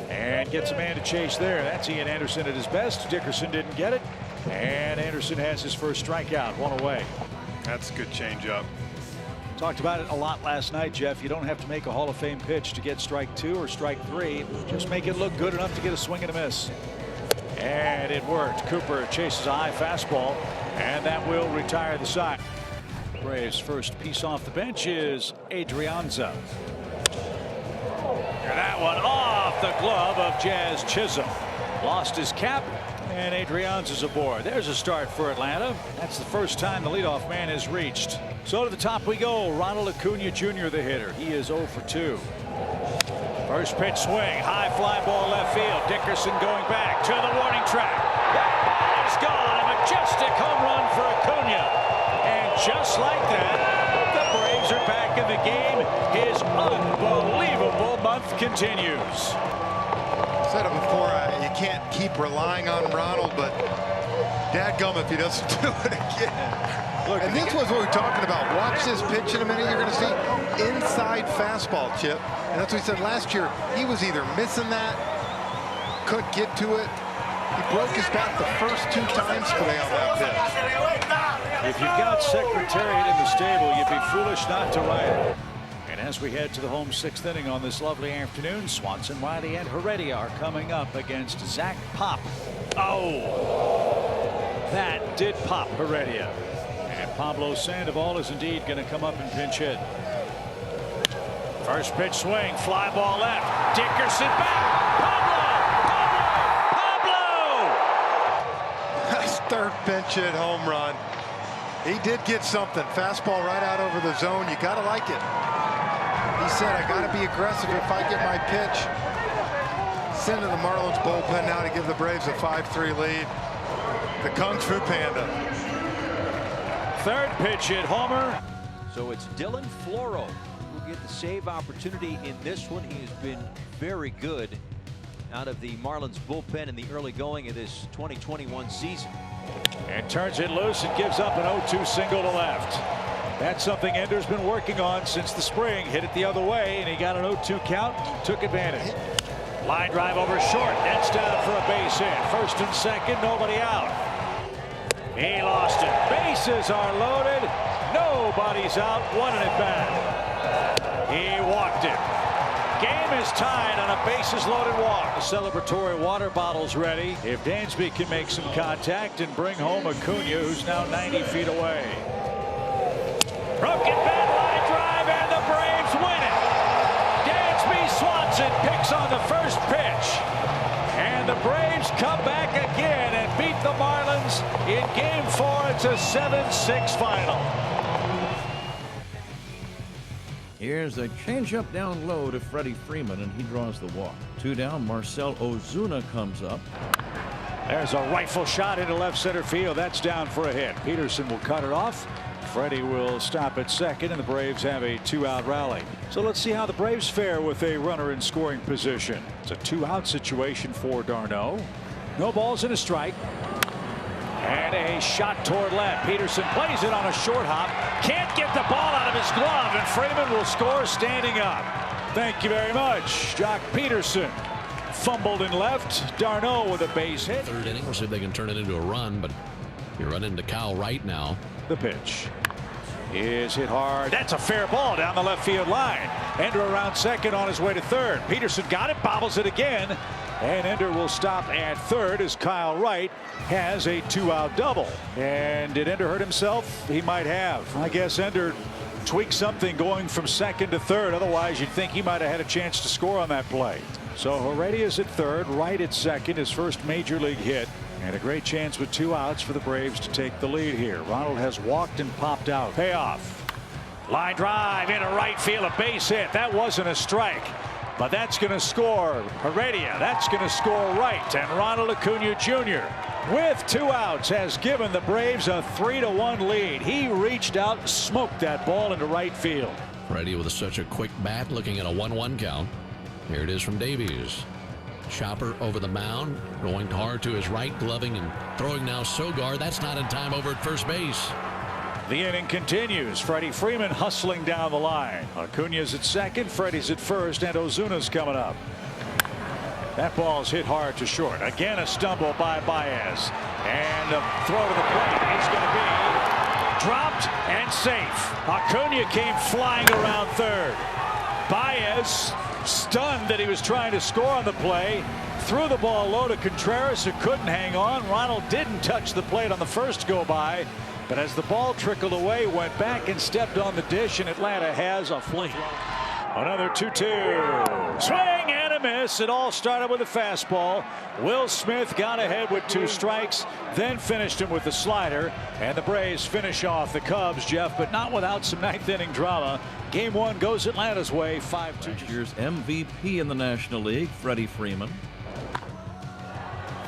And gets a man to chase there. That's Ian Anderson at his best. Dickerson didn't get it. And Anderson has his first strikeout, 1 away. That's a good changeup. Talked about it a lot last night, Jeff. You don't have to make a Hall of Fame pitch to get strike 2 or strike 3. Just make it look good enough to get a swing and a miss. And it worked. Cooper chases a high fastball, and that will retire the side. Braves' first piece off the bench is Adrianza. And that one off the glove of Jazz Chisholm. Lost his cap, and Adrianza's aboard. There's a start for Atlanta. That's the first time the leadoff man is reached. So to the top we go. Ronald Acuna Jr., the hitter. He is 0 for 2. First pitch swing, high fly ball left field. Dickerson going back to the warning track. That ball is gone. A majestic home run for Acuna. And just like that, the Braves are back in the game. His unbelievable month continues. I said it before, you can't keep relying on Ronald, but dadgum if he doesn't do it again. Look, and this was what we're talking about. Watch this pitch in a minute. You're going to see inside fastball, Chip. And that's what we said last year. He was either missing that, couldn't get to it. He broke his bat the first 2 times today on that pitch. If you've got Secretariat in the stable, you'd be foolish not to ride it. And as we head to the home 6th inning on this lovely afternoon, Swanson, Riley, and Heredia are coming up against Zach Pop. Oh, that did pop Heredia. And Pablo Sandoval is indeed going to come up and pinch hit. First pitch swing, fly ball left. Dickerson back. Pablo! That's third pinch hit home run. He did get something. Fastball right out over the zone. You got to like it. He said, I got to be aggressive if I get my pitch. Send to the Marlins bullpen now to give the Braves a 5-3 lead. The Kung Fu Panda. Third pitch hit homer. So it's Dylan Floro who get the save opportunity in this one. He has been very good out of the Marlins bullpen in the early going of this 2021 season. And turns it loose and gives up an 0-2 single to left. That's something Ender's been working on since the spring. Hit it the other way, and he got an 0-2 count, took advantage. Line drive over short. That's down for a base hit. First and second, nobody out. He lost it. Bases are loaded. Nobody's out. 1 at bat. He walked it. Game is tied on a bases loaded walk. The celebratory water bottle's ready. If Dansby can make some contact and bring home Acuna, who's now 90 feet away. Broken bat, line drive, and the Braves win it. Dansby Swanson picks on the first pitch. And the Braves come back again and beat the Marlins in Game 4. It's a 7-6 final. Here's a changeup down low to Freddie Freeman, and he draws the walk. 2 down, Marcell Ozuna comes up. There's a rifle shot into left center field. That's down for a hit. Peterson will cut it off. Freddie will stop at second, and the Braves have a 2-out rally. So let's see how the Braves fare with a runner in scoring position. It's a 2-out situation for d'Arnaud. No balls and a strike. And a shot toward left. Peterson plays it on a short hop. Can't get the ball out of his glove, and Freeman will score standing up. Thank you very much, Jock Peterson. Fumbled in left. d'Arnaud with a base hit. Third inning, we'll see if they can turn it into a run, but you run into Kyle Wright now. The pitch is hit hard. That's a fair ball down the left field line. Ender around second on his way to third. Peterson got it, bobbles it again. And Ender will stop at third as Kyle Wright has a 2-out double. And did Ender hurt himself? He might have. I guess Ender tweaked something going from second to third. Otherwise, you'd think he might have had a chance to score on that play. So Heredia's at third, Wright at second, his first major league hit. And a great chance with 2 outs for the Braves to take the lead here. Ronald has walked and popped out. Payoff. Line drive into right field, a base hit. That wasn't a strike. But that's going to score Heredia. That's going to score Wright. And Ronald Acuna Jr. with 2 outs has given the Braves a 3-1 lead. He reached out and smoked that ball into right field. Heredia with such a quick bat, looking at a 1-1 count. Here it is from Davies. Chopper over the mound, going hard to his right, gloving and throwing now Sogar. That's not in time over at first base. The inning continues. Freddie Freeman hustling down the line. Acuna's at second, Freddie's at first, and Ozuna's coming up. That ball's hit hard to short. Again, a stumble by Baez. And a throw to the plate is going to be dropped and safe. Acuna came flying around third. Baez, stunned that he was trying to score on the play, threw the ball low to Contreras, who couldn't hang on. Ronald didn't touch the plate on the first go by, but as the ball trickled away, went back and stepped on the dish, and Atlanta has a fling. Another 2-2. Swing and a miss. It all started with a fastball. Will Smith got ahead with 2 strikes, then finished him with the slider. And the Braves finish off the Cubs, Jeff, but not without some 9th inning drama. Game 1 goes Atlanta's way, 5-2. Last year's MVP in the National League, Freddie Freeman.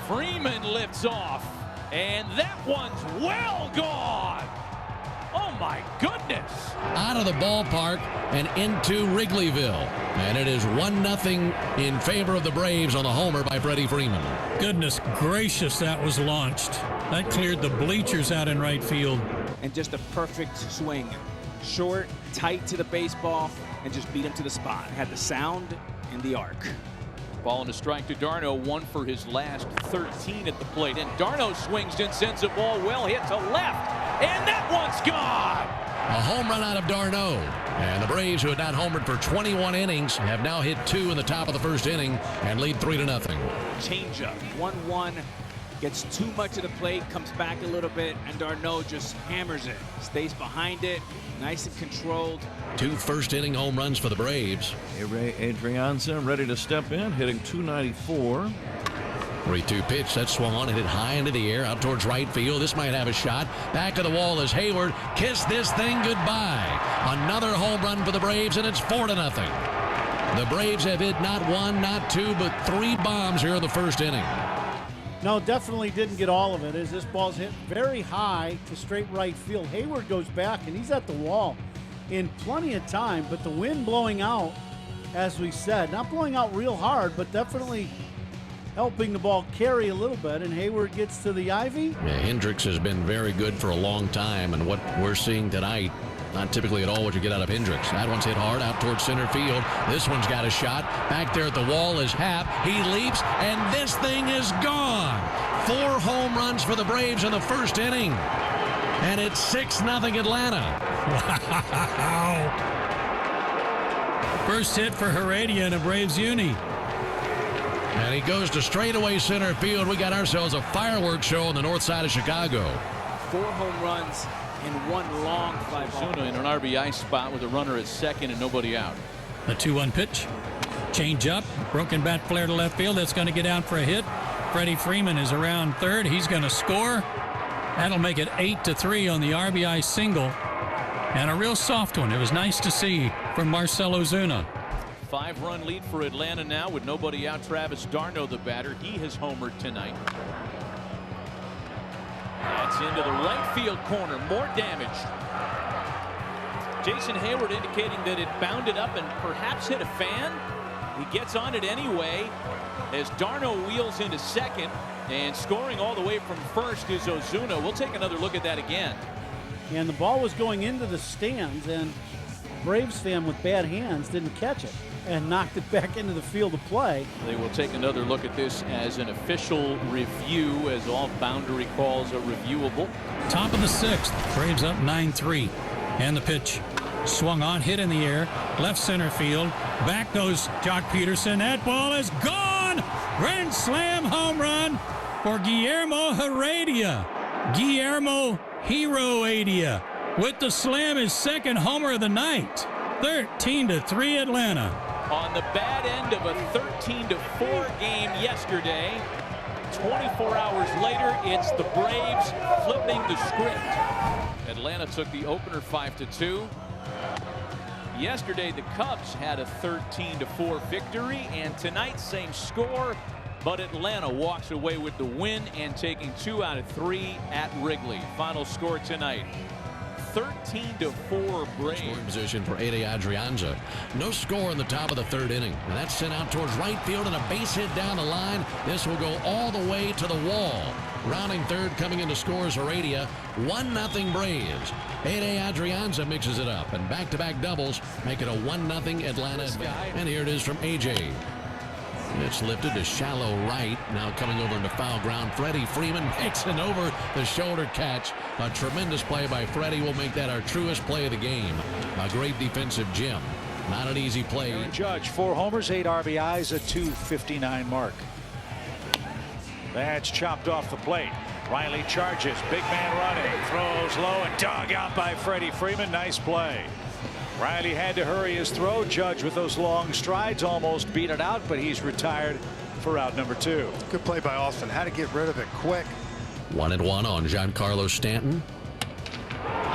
Freeman lifts off, and that one's well gone. Oh my goodness. Out of the ballpark and into Wrigleyville. And it is 1-0 in favor of the Braves on the homer by Freddie Freeman. Goodness gracious, that was launched. That cleared the bleachers out in right field. And just a perfect swing. Short, tight to the baseball, and just beat him to the spot. Had the sound and the arc. Ball and a strike to d'Arnaud, 1 for his last 13 at the plate. And d'Arnaud swings and sends the ball well hit to left. And that one's gone. A home run out of d'Arnaud. And the Braves, who had not homered for 21 innings, have now hit 2 in the top of the first inning and lead 3-0. Changeup, 1-1. Gets too much of the plate, comes back a little bit, and d'Arnaud just hammers it. Stays behind it, nice and controlled. 2 first-inning home runs for the Braves. Ray Adrianza ready to step in, hitting .294. 3-2 pitch, that swung on and hit high into the air, out towards right field. This might have a shot. Back of the wall is Hayward. Kiss this thing goodbye. Another home run for the Braves, and it's 4-0. The Braves have hit not 1, not 2, but 3 bombs here in the first inning. No, definitely didn't get all of it, as this ball's hit very high to straight right field. Hayward goes back, and he's at the wall in plenty of time, but the wind blowing out, as we said, not blowing out real hard, but definitely helping the ball carry a little bit, and Hayward gets to the ivy. Yeah, Hendricks has been very good for a long time, and what we're seeing tonight, not typically at all what you get out of Hendricks. That one's hit hard out towards center field. This one's got a shot. Back there at the wall is Happ. He leaps, and this thing is gone. 4 home runs for the Braves in the first inning. And it's 6-0 Atlanta. Wow. First hit for Heredia in a Braves uni. And he goes to straightaway center field. We got ourselves a fireworks show on the north side of Chicago. 4 home runs and 1 long fly ball. Ozuna in an RBI spot with a runner at second and nobody out. The 2-1 pitch. Change up. Broken bat flare to left field. That's going to get out for a hit. Freddie Freeman is around third. He's going to score. That'll make it 8-3 on the RBI single. And a real soft one. It was nice to see from Marcell Ozuna. 5-run lead for Atlanta now with nobody out. Travis d'Arnaud, the batter. He has homered tonight. That's into the right field corner. More damage. Jason Hayward indicating that it bounded up and perhaps hit a fan. He gets on it anyway as d'Arnaud wheels into second, and scoring all the way from first is Ozuna. We'll take another look at that again. And the ball was going into the stands, and Braves fan with bad hands didn't catch it and knocked it back into the field of play. They will take another look at this as an official review, as all boundary calls are reviewable. Top of the 6th. Braves up 9-3. And the pitch. Swung on, hit in the air. Left center field. Back goes Jock Peterson. That ball is gone. Grand slam home run for Guillermo Heredia. Guillermo Heredia with the slam, his 2nd homer of the night. 13-3 Atlanta. On the bad end of a 13-4 game yesterday, 24 hours later, it's the Braves flipping the script. Atlanta took the opener 5-2. Yesterday, the Cubs had a 13-4 victory, and tonight, same score, but Atlanta walks away with the win and taking 2 out of 3 at Wrigley. Final score tonight, 13-4 Braves. Scoring position for Ade Adrianza. No score in the top of the 3rd inning. And that's sent out towards right field and a base hit down the line. This will go all the way to the wall. Rounding third, coming into scores Heredia. 1-0 Braves. Ade Adrianza mixes it up, and back-to-back doubles make it a 1-0 Atlanta. And here it is from AJ. It's lifted to shallow right. Now coming over into foul ground. Freddie Freeman makes an over the shoulder catch. A tremendous play by Freddie. Will make that our truest play of the game. A great defensive gem. Not an easy play. Aaron Judge, 4 homers, 8 RBIs, a .259 mark. That's chopped off the plate. Riley charges. Big man running. Throws low and dug out by Freddie Freeman. Nice play. Riley had to hurry his throw. Judge with those long strides almost beat it out, but he's retired for out number 2. Good play by Austin. Had to get rid of it quick. 1-1 on Giancarlo Stanton.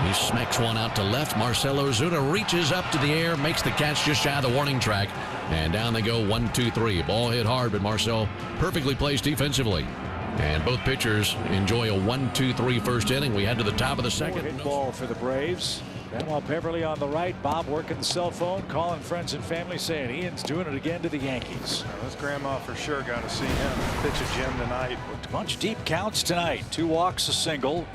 He smacks one out to left. Marcell Ozuna reaches up to the air, makes the catch just shy of the warning track, and down they go. 1-2-3. Ball hit hard, but Marcell perfectly placed defensively. And both pitchers enjoy a 1-2-3 first inning. We head to the top of the second. Hit ball for the Braves. Benoit Beverly on the right. Bob working the cell phone, calling friends and family, saying Ian's doing it again to the Yankees. His grandma for sure got to see him pitch a gem tonight. A bunch deep counts tonight. 2 walks, a single.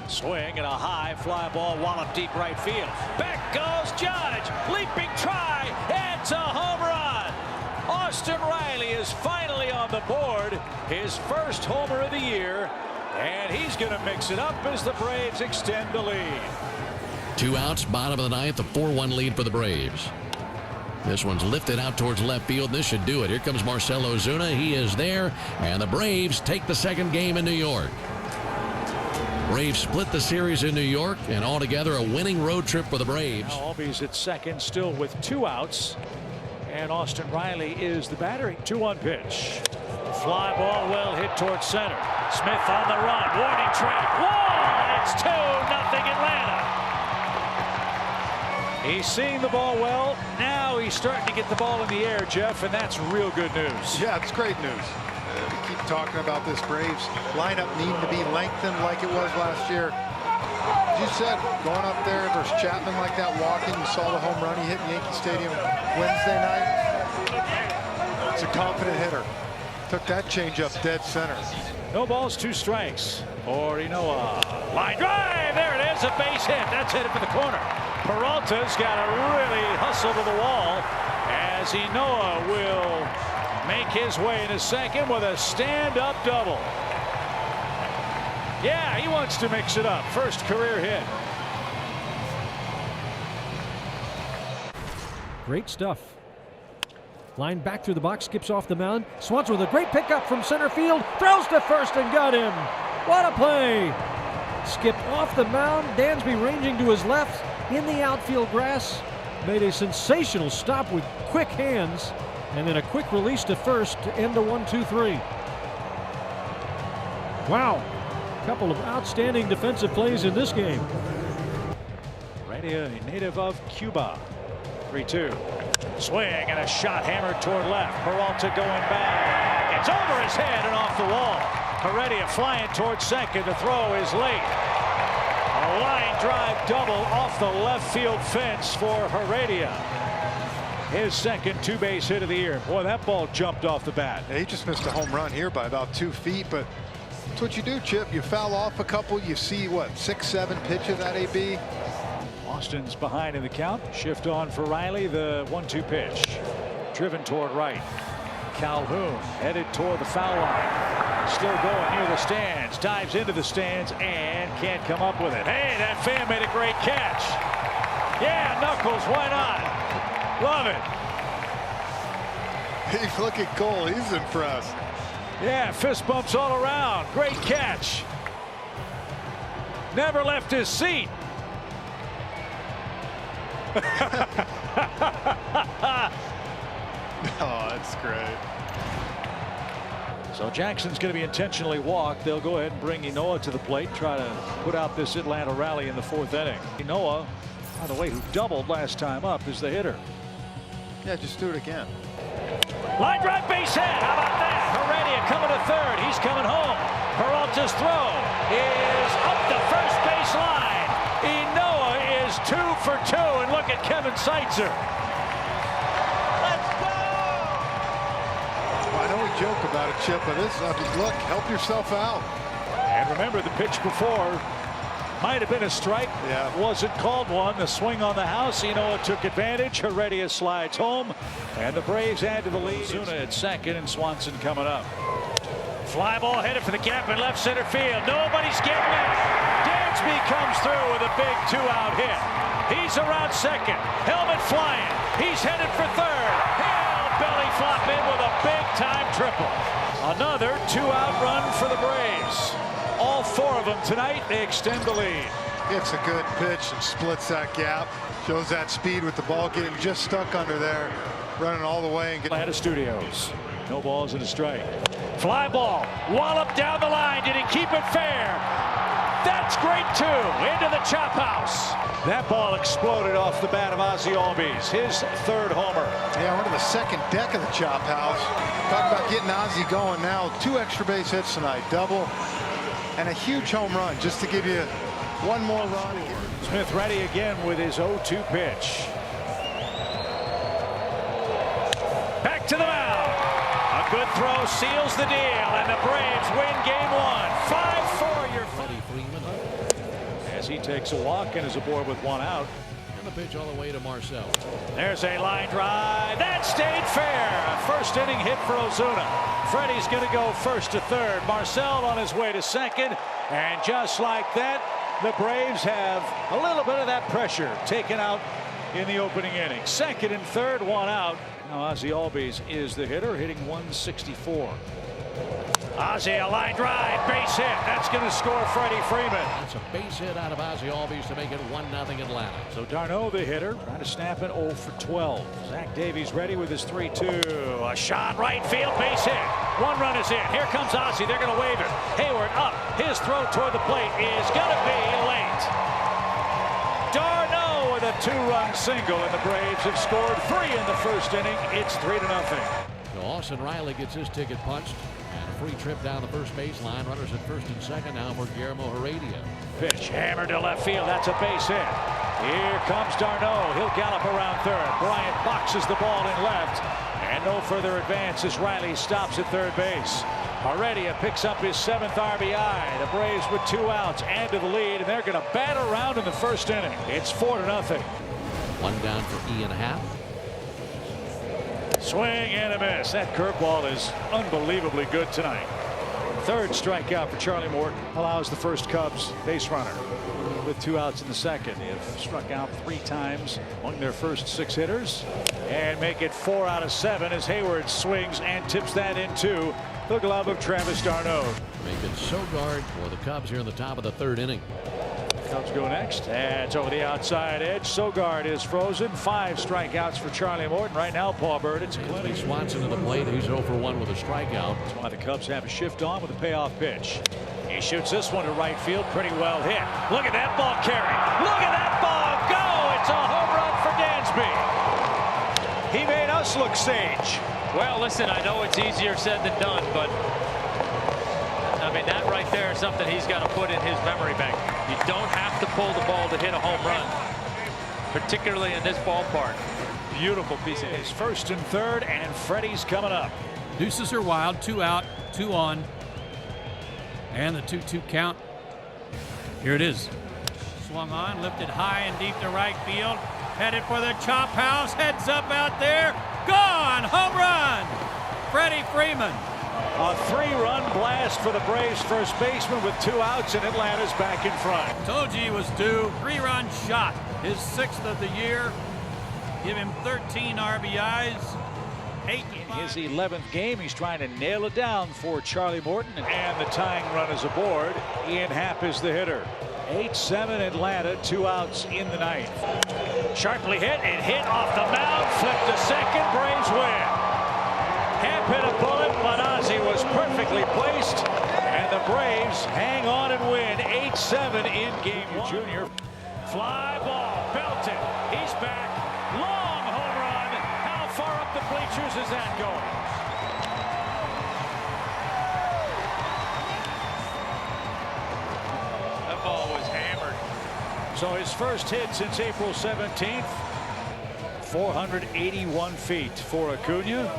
Swing and a high fly ball wallop deep right field. Back goes Judge. Leaping try. It's a home run. Austin Riley is finally on the board. His first homer of the year. And he's going to mix it up as the Braves extend the lead. 2 outs, bottom of the ninth, a 4-1 lead for the Braves. This one's lifted out towards left field. This should do it. Here comes Marcell Ozuna. He is there, and the Braves take the second game in New York. Braves split the series in New York, and altogether a winning road trip for the Braves. Now Albies at second, still with 2 outs. And Austin Riley is the batter. 2-1 pitch. Fly ball well hit towards center. Smith on the run. Warning track. Wall! It's 2-0 Atlanta. He's seeing the ball well. Now he's starting to get the ball in the air, Jeff, and that's real good news. Yeah, it's great news. We keep talking about this Braves lineup needing to be lengthened like it was last year. As you said, going up there versus Chapman like that, walking, you saw the home run he hit in Yankee Stadium Wednesday night. It's a confident hitter. Took that changeup dead center. No balls, 2 strikes. Or Inoa. Line drive. There it is. A base hit. That's headed for the corner. Peralta's got to really hustle to the wall as Inoa will make his way into second with a stand-up double. Yeah, he wants to mix it up. First career hit. Great stuff. Line back through the box, skips off the mound. Swanson with a great pickup from center field. Throws to first and got him. What a play. Skip off the mound. Dansby ranging to his left in the outfield grass. Made a sensational stop with quick hands. And then a quick release to first to end the 1-2-3. Wow. Couple of outstanding defensive plays in this game. Heredia, a native of Cuba. 3-2. Swing and a shot hammered toward left. Peralta going back. It's over his head and off the wall. Heredia flying towards second. The throw is late. A line drive double off the left field fence for Heredia. His second 2-base hit of the year. Boy, that ball jumped off the bat. Yeah, he just missed a home run here by about 2 feet, but that's what you do, Chip. You foul off a couple. You see, what, 6-7 pitches at AB? Austin's behind in the count. Shift on for Riley. The 1-2 pitch. Driven toward right. Calhoun headed toward the foul line. Still going near the stands. Dives into the stands and can't come up with it. Hey, that fan made a great catch. Yeah, Knuckles, why not? Love it. Hey, look at Cole. He's impressed. Yeah, fist bumps all around. Great catch. Never left his seat. Oh, that's great. So Jackson's going to be intentionally walked. They'll go ahead and bring Inoa to the plate, try to put out this Atlanta rally in the 4th inning. Inoa, by the way, who doubled last time up, is the hitter. Yeah, just do it again. Line drive base hit. How about that? Heredia coming to third. He's coming home. Peralta's throw is up the first base line. Inoa is 2 for 2. And look at Kevin Seitzer. Let's go! Well, I know we joke about it, Chip, but this, look, help yourself out. And remember the pitch before. Might have been a strike. Yeah. Wasn't called one. The swing on the house. Inoa took advantage. Heredia slides home. And the Braves add to the lead. Ozuna at second and Swanson coming up. Fly ball headed for the gap in left center field. Nobody's getting it. Dansby comes through with a big 2-out hit. He's around second. Helmet flying. He's headed for third. He'll belly flop in with a big-time triple. Another 2-out run for the Braves. All 4 of them tonight. They extend the lead. It's a good pitch and splits that gap. Shows that speed with the ball getting just stuck under there. Running all the way and getting. Atlanta Studios. No balls and a strike. Fly ball. Wallop down the line. Did he keep it fair? That's great too. Into the chop house. That ball exploded off the bat of Ozzie Albies. His 3rd homer. Yeah, we're to the 2nd deck of the chop house. Talk about getting Ozzie going now. 2 extra base hits tonight. Double and a huge home run just to give you one more run. Smith ready again with his 0-2 pitch. Back to the mound. A good throw seals the deal, and the Braves win game 1. 5-4. Your Freddie Freeman. As he takes a walk and is aboard with 1 out. And the pitch all the way to Marcel. There's a line drive. That stayed fair. A 1st inning hit for Ozuna. Freddie's going to go 1st to 3rd. Marcel on his way to 2nd. And just like that, the Braves have a little bit of that pressure taken out in the opening inning. 2nd and 3rd, 1 out. Now Ozzie Albies is the hitter, hitting 164. Ozzie, a line drive, base hit. That's going to score Freddie Freeman. That's a base hit out of Ozzie Albies to make it 1-0 Atlanta. So d'Arnaud, the hitter, trying to snap it 0 for 12. Zach Davies ready with his 3-2. A shot right field, base hit. 1 run is in. Here comes Ozzie. They're going to wave it. Hayward up. His throw toward the plate is going to be late. d'Arnaud with a 2-run single, and the Braves have scored 3 in the 1st inning. It's 3-0. So Austin Riley gets his ticket punched. And a free trip down the first baseline. Runners at 1st and 2nd now for Guillermo Heredia. Pitch hammered to left field. That's a base hit. Here comes d'Arnaud. He'll gallop around 3rd. Bryant boxes the ball in left. And no further advance as Riley stops at 3rd base. Heredia picks up his 7th RBI. The Braves with 2 outs and to the lead, and they're going to bat around in the 1st inning. It's 4-0. 1 down for Ian Happ. Swing and a miss. That curveball is unbelievably good tonight. 3rd strikeout for Charlie Morton allows the first Cubs base runner with 2 outs in the 2nd. They have struck out 3 times among their first 6 hitters and make it 4 out of 7 as Hayward swings and tips that into the glove of Travis d'Arnaud. Make it Sogard for the Cubs here in the top of the 3rd inning. Cubs go next. And it's over the outside edge. Sogard is frozen. 5 strikeouts for Charlie Morton. Right now, Paul Bird, it's Anthony Swanson to the plate. He's 0 for 1 with a strikeout. That's why the Cubs have a shift on with a payoff pitch. He shoots this one to right field. Pretty well hit. Look at that ball carry. Look at that ball go. It's a home run for Dansby. He made us look sage. Well, listen, I know it's easier said than done, but I mean, that right there is something he's got to put in his memory bank. You don't have to pull the ball to hit a home run, particularly in this ballpark. Beautiful piece of his 1st and 3rd, and Freddie's coming up. Deuces are wild. 2 out, 2 on. And the 2-2 count. Here it is. Swung on, lifted high and deep to right field. Headed for the chop house. Heads up out there. Gone! Home run! Freddie Freeman. A 3-run blast for the Braves first baseman with 2 outs, and Atlanta's back in front. Told you he was due. 3-run shot. His 6th of the year. Give him 13 RBIs. 8 in his 11th game. He's trying to nail it down for Charlie Morton, and the tying run is aboard. Ian Happ is the hitter. 8-7 Atlanta, 2 outs in the 9th. Sharply hit and hit off the mound. Flipped to second. Braves win. Happ hit a bullet, but Ozzie was perfectly placed, and the Braves hang on and win 8-7 in game 1. Junior. Fly ball, belted. He's back. Long home run. How far up the bleachers is that going? That ball was hammered. So his first hit since April 17th. 481 feet for Acuna.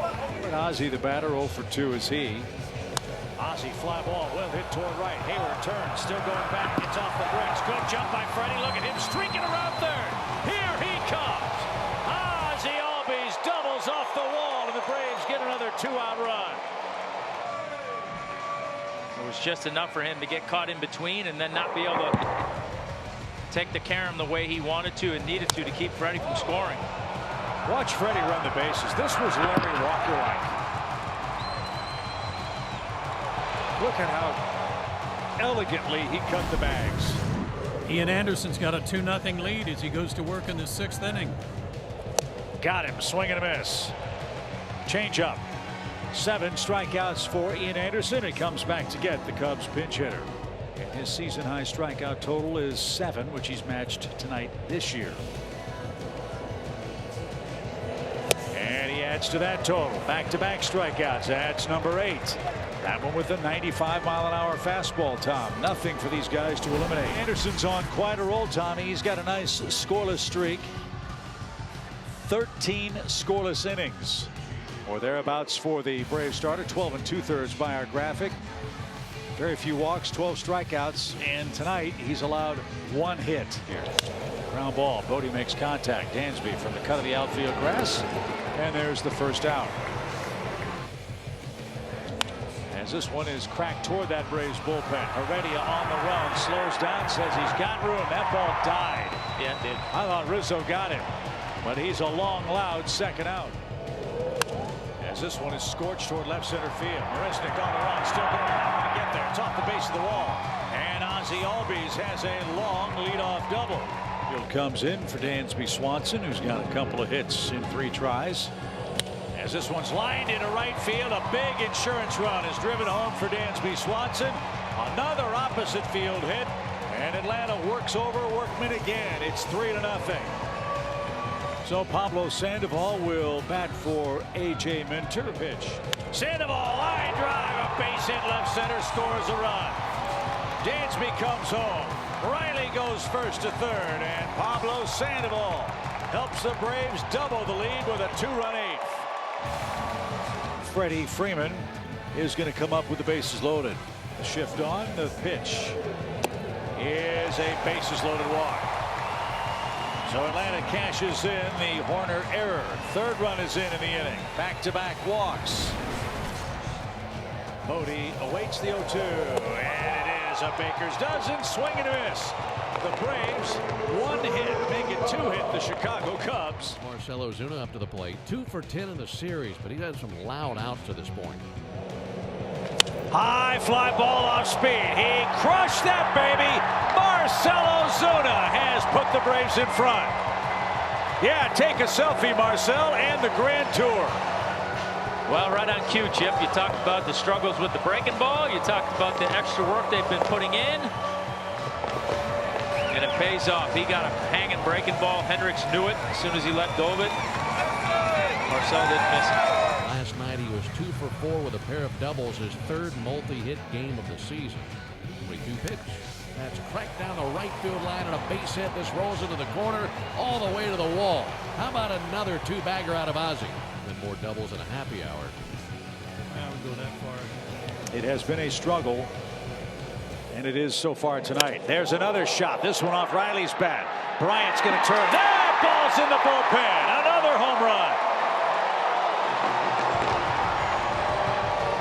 And Ozzie, the batter, 0 for 2 is he. Ozzie fly ball, well hit toward right. Hayward turns, still going back. It's off the bricks. Good jump by Freddie. Look at him streaking around third. Here he comes. Ozzie Albies doubles off the wall, and the Braves get another 2-out run. It was just enough for him to get caught in between and then not be able to take the carom the way he wanted to and needed to keep Freddie from scoring. Watch Freddie run the bases. This was Larry Walker-like. Look at how elegantly he cut the bags. Ian Anderson's got a 2-0 lead as he goes to work in the 6th inning. Got him, swing and a miss. Change up. 7 strikeouts for Ian Anderson. He comes back to get the Cubs pinch hitter. And his season high strikeout total is 7, which he's matched tonight this year. And he adds to that total. Back-to-back strikeouts. Adds number 8. That one with a 95-mile-an-hour fastball, Tom. Nothing for these guys to eliminate. Anderson's on quite a roll, Tommy. He's got a nice scoreless streak. 13 scoreless innings, or thereabouts, for the Braves starter. 12 2/3 by our graphic. Very few walks, 12 strikeouts, and tonight he's allowed 1 hit here. Ground ball. Bodie makes contact. Dansby from the cut of the outfield grass, and there's the first out. As this one is cracked toward that Braves bullpen. Heredia on the run, slows down, says he's got room. That ball died. Yeah, it did. I thought Rizzo got him, but he's a long, loud second out. As this one is scorched toward left center field. Marisnick on the run, still going, not going to get there. It's off the base of the wall. And Ozzie Albies has a long leadoff double. Field comes in for Dansby Swanson, who's got a couple of hits in 3 tries. As this one's lined into right field, a big insurance run is driven home for Dansby Swanson. Another opposite field hit, and Atlanta works over Workman again. It's 3-0. So Pablo Sandoval will bat for A.J. Minter. Pitch. Sandoval, line drive, a base hit left center, scores a run. Dansby comes home. Riley goes first to third, and Pablo Sandoval helps the Braves double the lead with a 2-run 8th. Freddie Freeman is going to come up with the bases loaded. The shift on, the pitch is a bases loaded walk. So Atlanta cashes in the Horner error. 3rd run is in the inning. Back-to-back walks. Bodie awaits the 0-2, and it is a baker's dozen. Swing and a miss. The Braves, 1 hit, make it 2 hit the Chicago Cubs. Marcell Ozuna up to the plate. 2 for 10 in the series, but he's had some loud outs to this point. High fly ball off speed. He crushed that baby. Marcell Ozuna has put the Braves in front. Yeah, take a selfie, Marcell, and the Grand Tour. Well, right on cue, Chip. You talked about the struggles with the breaking ball. You talked about the extra work they've been putting in. And it pays off. He got a hanging breaking ball. Hendricks knew it as soon as he let go of it. Marcell didn't miss it. Last night he was 2 for 4 with a pair of doubles, his 3rd multi-hit game of the season. 3-2 pitch. That's cracked down the right field line and a base hit. This rolls into the corner all the way to the wall. How about another 2-bagger out of Ozzie? Then more doubles and a happy hour. I would go that far. It has been a struggle, and it is so far tonight. There's another shot. This one off Riley's bat. Bryant's going to turn. That ball's in the bullpen. Another home run.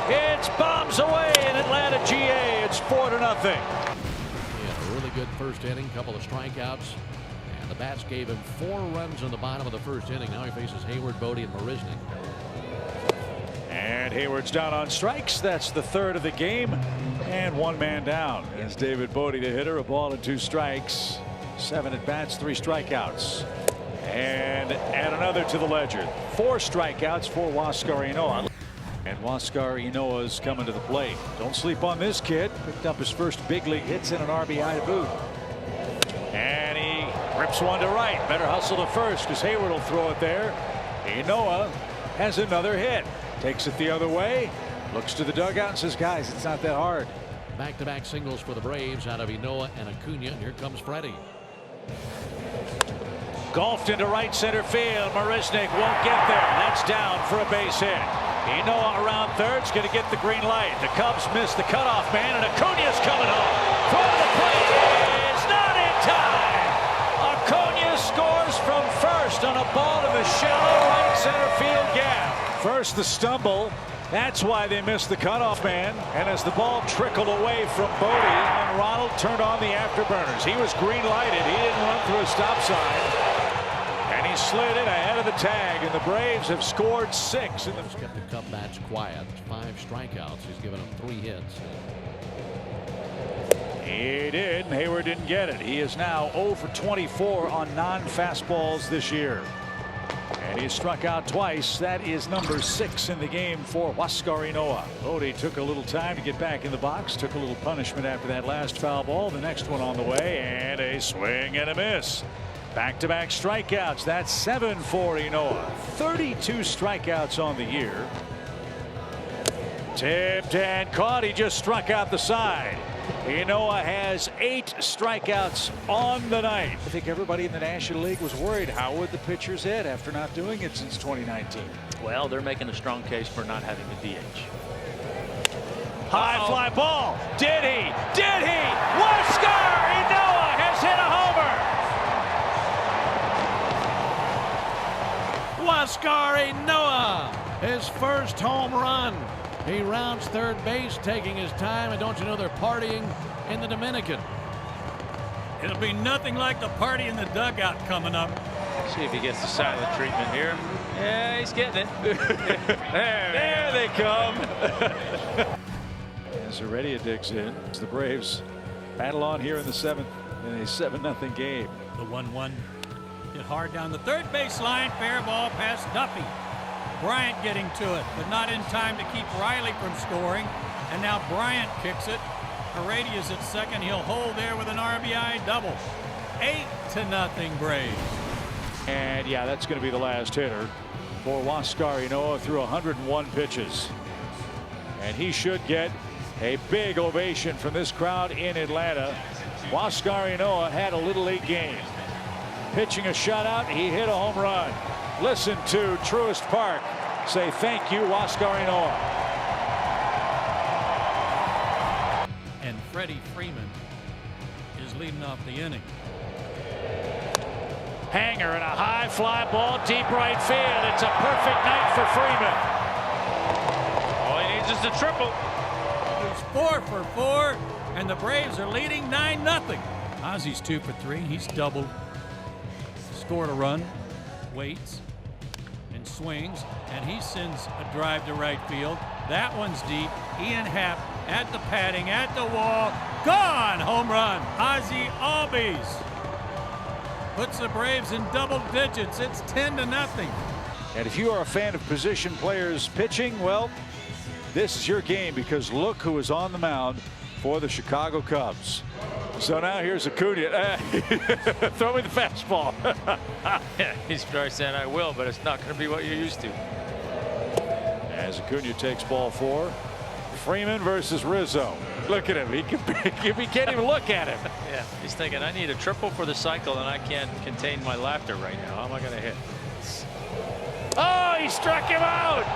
It's bombs away in Atlanta, GA. It's 4-0. He had a really good first inning, couple of strikeouts, and the bats gave him 4 runs in the bottom of the first inning. Now he faces Hayward, Bodie, and Marisnick. And Hayward's down on strikes. That's the 3rd of the game, and 1 man down. As David Bodie, the hitter, a ball and 2 strikes. 7 at bats, 3 strikeouts. And add another to the ledger. 4 strikeouts for Huascar Ynoa. And Huascar Ynoa's coming to the plate. Don't sleep on this kid. Picked up his first big league hits in an RBI to boot. And he rips one to right. Better hustle to first because Hayward will throw it there. Ynoa has another hit. Takes it the other way. Looks to the dugout and says, guys, it's not that hard. Back-to-back singles for the Braves out of Ynoa and Acuna. And here comes Freddie. Golfed into right center field. Marisnick won't get there. That's down for a base hit. Ynoa around third is going to get the green light. The Cubs miss the cutoff man, and Acuna's coming home. Throw to the plate is not in time. Acuna scores from first on a ball to the shallow right center field gap. First the stumble. That's why they missed the cutoff man. And as the ball trickled away from Bodie, and Ronald turned on the afterburners. He was green lighted. He didn't run through a stop sign. And he slid in ahead of the tag, and the Braves have scored 6. He's kept the Cub bats quiet. 5 strikeouts. He's given them 3 hits. He did. Hayward didn't get it. He is now 0 for 24 on non-fastballs this year. And he struck out twice. That is number 6 in the game for Huascar Ynoa. Bodie took a little time to get back in the box. Took a little punishment after that last foul ball. The next one on the way, and a swing and a miss. Back-to-back strikeouts. That's 7 for Ynoa. 32 strikeouts on the year. Tipped and caught. He just struck out the side. Ynoa has 8 strikeouts on the night. I think everybody in the National League was worried. How would the pitchers hit after not doing it since 2019? Well, they're making a strong case for not having a DH. High fly ball. Did he? Did he? Huascar Ynoa has hit a homer. Huascar Ynoa, his first home run. He rounds third base, taking his time, and don't you know they're partying in the Dominican? It'll be nothing like the party in the dugout coming up. See if he gets the silent treatment here. Yeah, he's getting it. there they come. As Heredia digs in, as the Braves battle on here in the 7th in a 7-0 game. The 1-1 hit hard down the third baseline. Fair ball past Duffy. Bryant getting to it, but not in time to keep Riley from scoring. And now Bryant kicks it. Heredia's at second. He'll hold there with an RBI double. 8-0 Braves. And yeah, that's going to be the last hitter for Huascar Ynoa through 101 pitches. And he should get a big ovation from this crowd in Atlanta. Huascar Ynoa had a Little League game. Pitching a shutout, he hit a home run. Listen to Truist Park say thank you, Huascar Ynoa. And Freddie Freeman is leading off the inning. Hanger and a high fly ball deep right field. It's a perfect night for Freeman. All he needs is a triple. He's 4 for 4, and the Braves are leading 9-0. Ozzy's 2 for 3. He's doubled. Scored a run, waits, and swings, and he sends a drive to right field. That one's deep. Ian Happ at the padding, at the wall, gone! Home run. Ozzy Albies puts the Braves in double digits. It's 10-0. And if you are a fan of position players pitching, well, this is your game, because look who is on the mound for the Chicago Cubs. So now here's Acuna. Throw me the fastball. Yeah, he's probably saying I will, but it's not going to be what you're used to. As Acuna takes ball 4. Freeman versus Rizzo. Look at him. He can't even look at him. Yeah, he's thinking, I need a triple for the cycle, and I can't contain my laughter right now. How am I going to hit? Oh, he struck him out.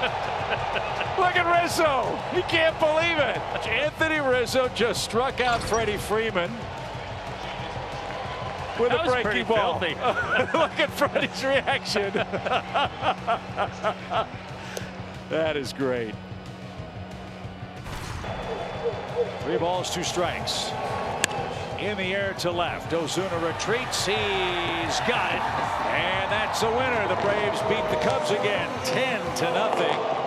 Look at Rizzo. He can't believe it. Anthony Rizzo just struck out Freddie Freeman with a breaking ball. Look at Freddie's reaction. That is great. 3 balls, 2 strikes. In the air to left. Ozuna retreats. He's got it. And that's a winner. The Braves beat the Cubs again, 10-0.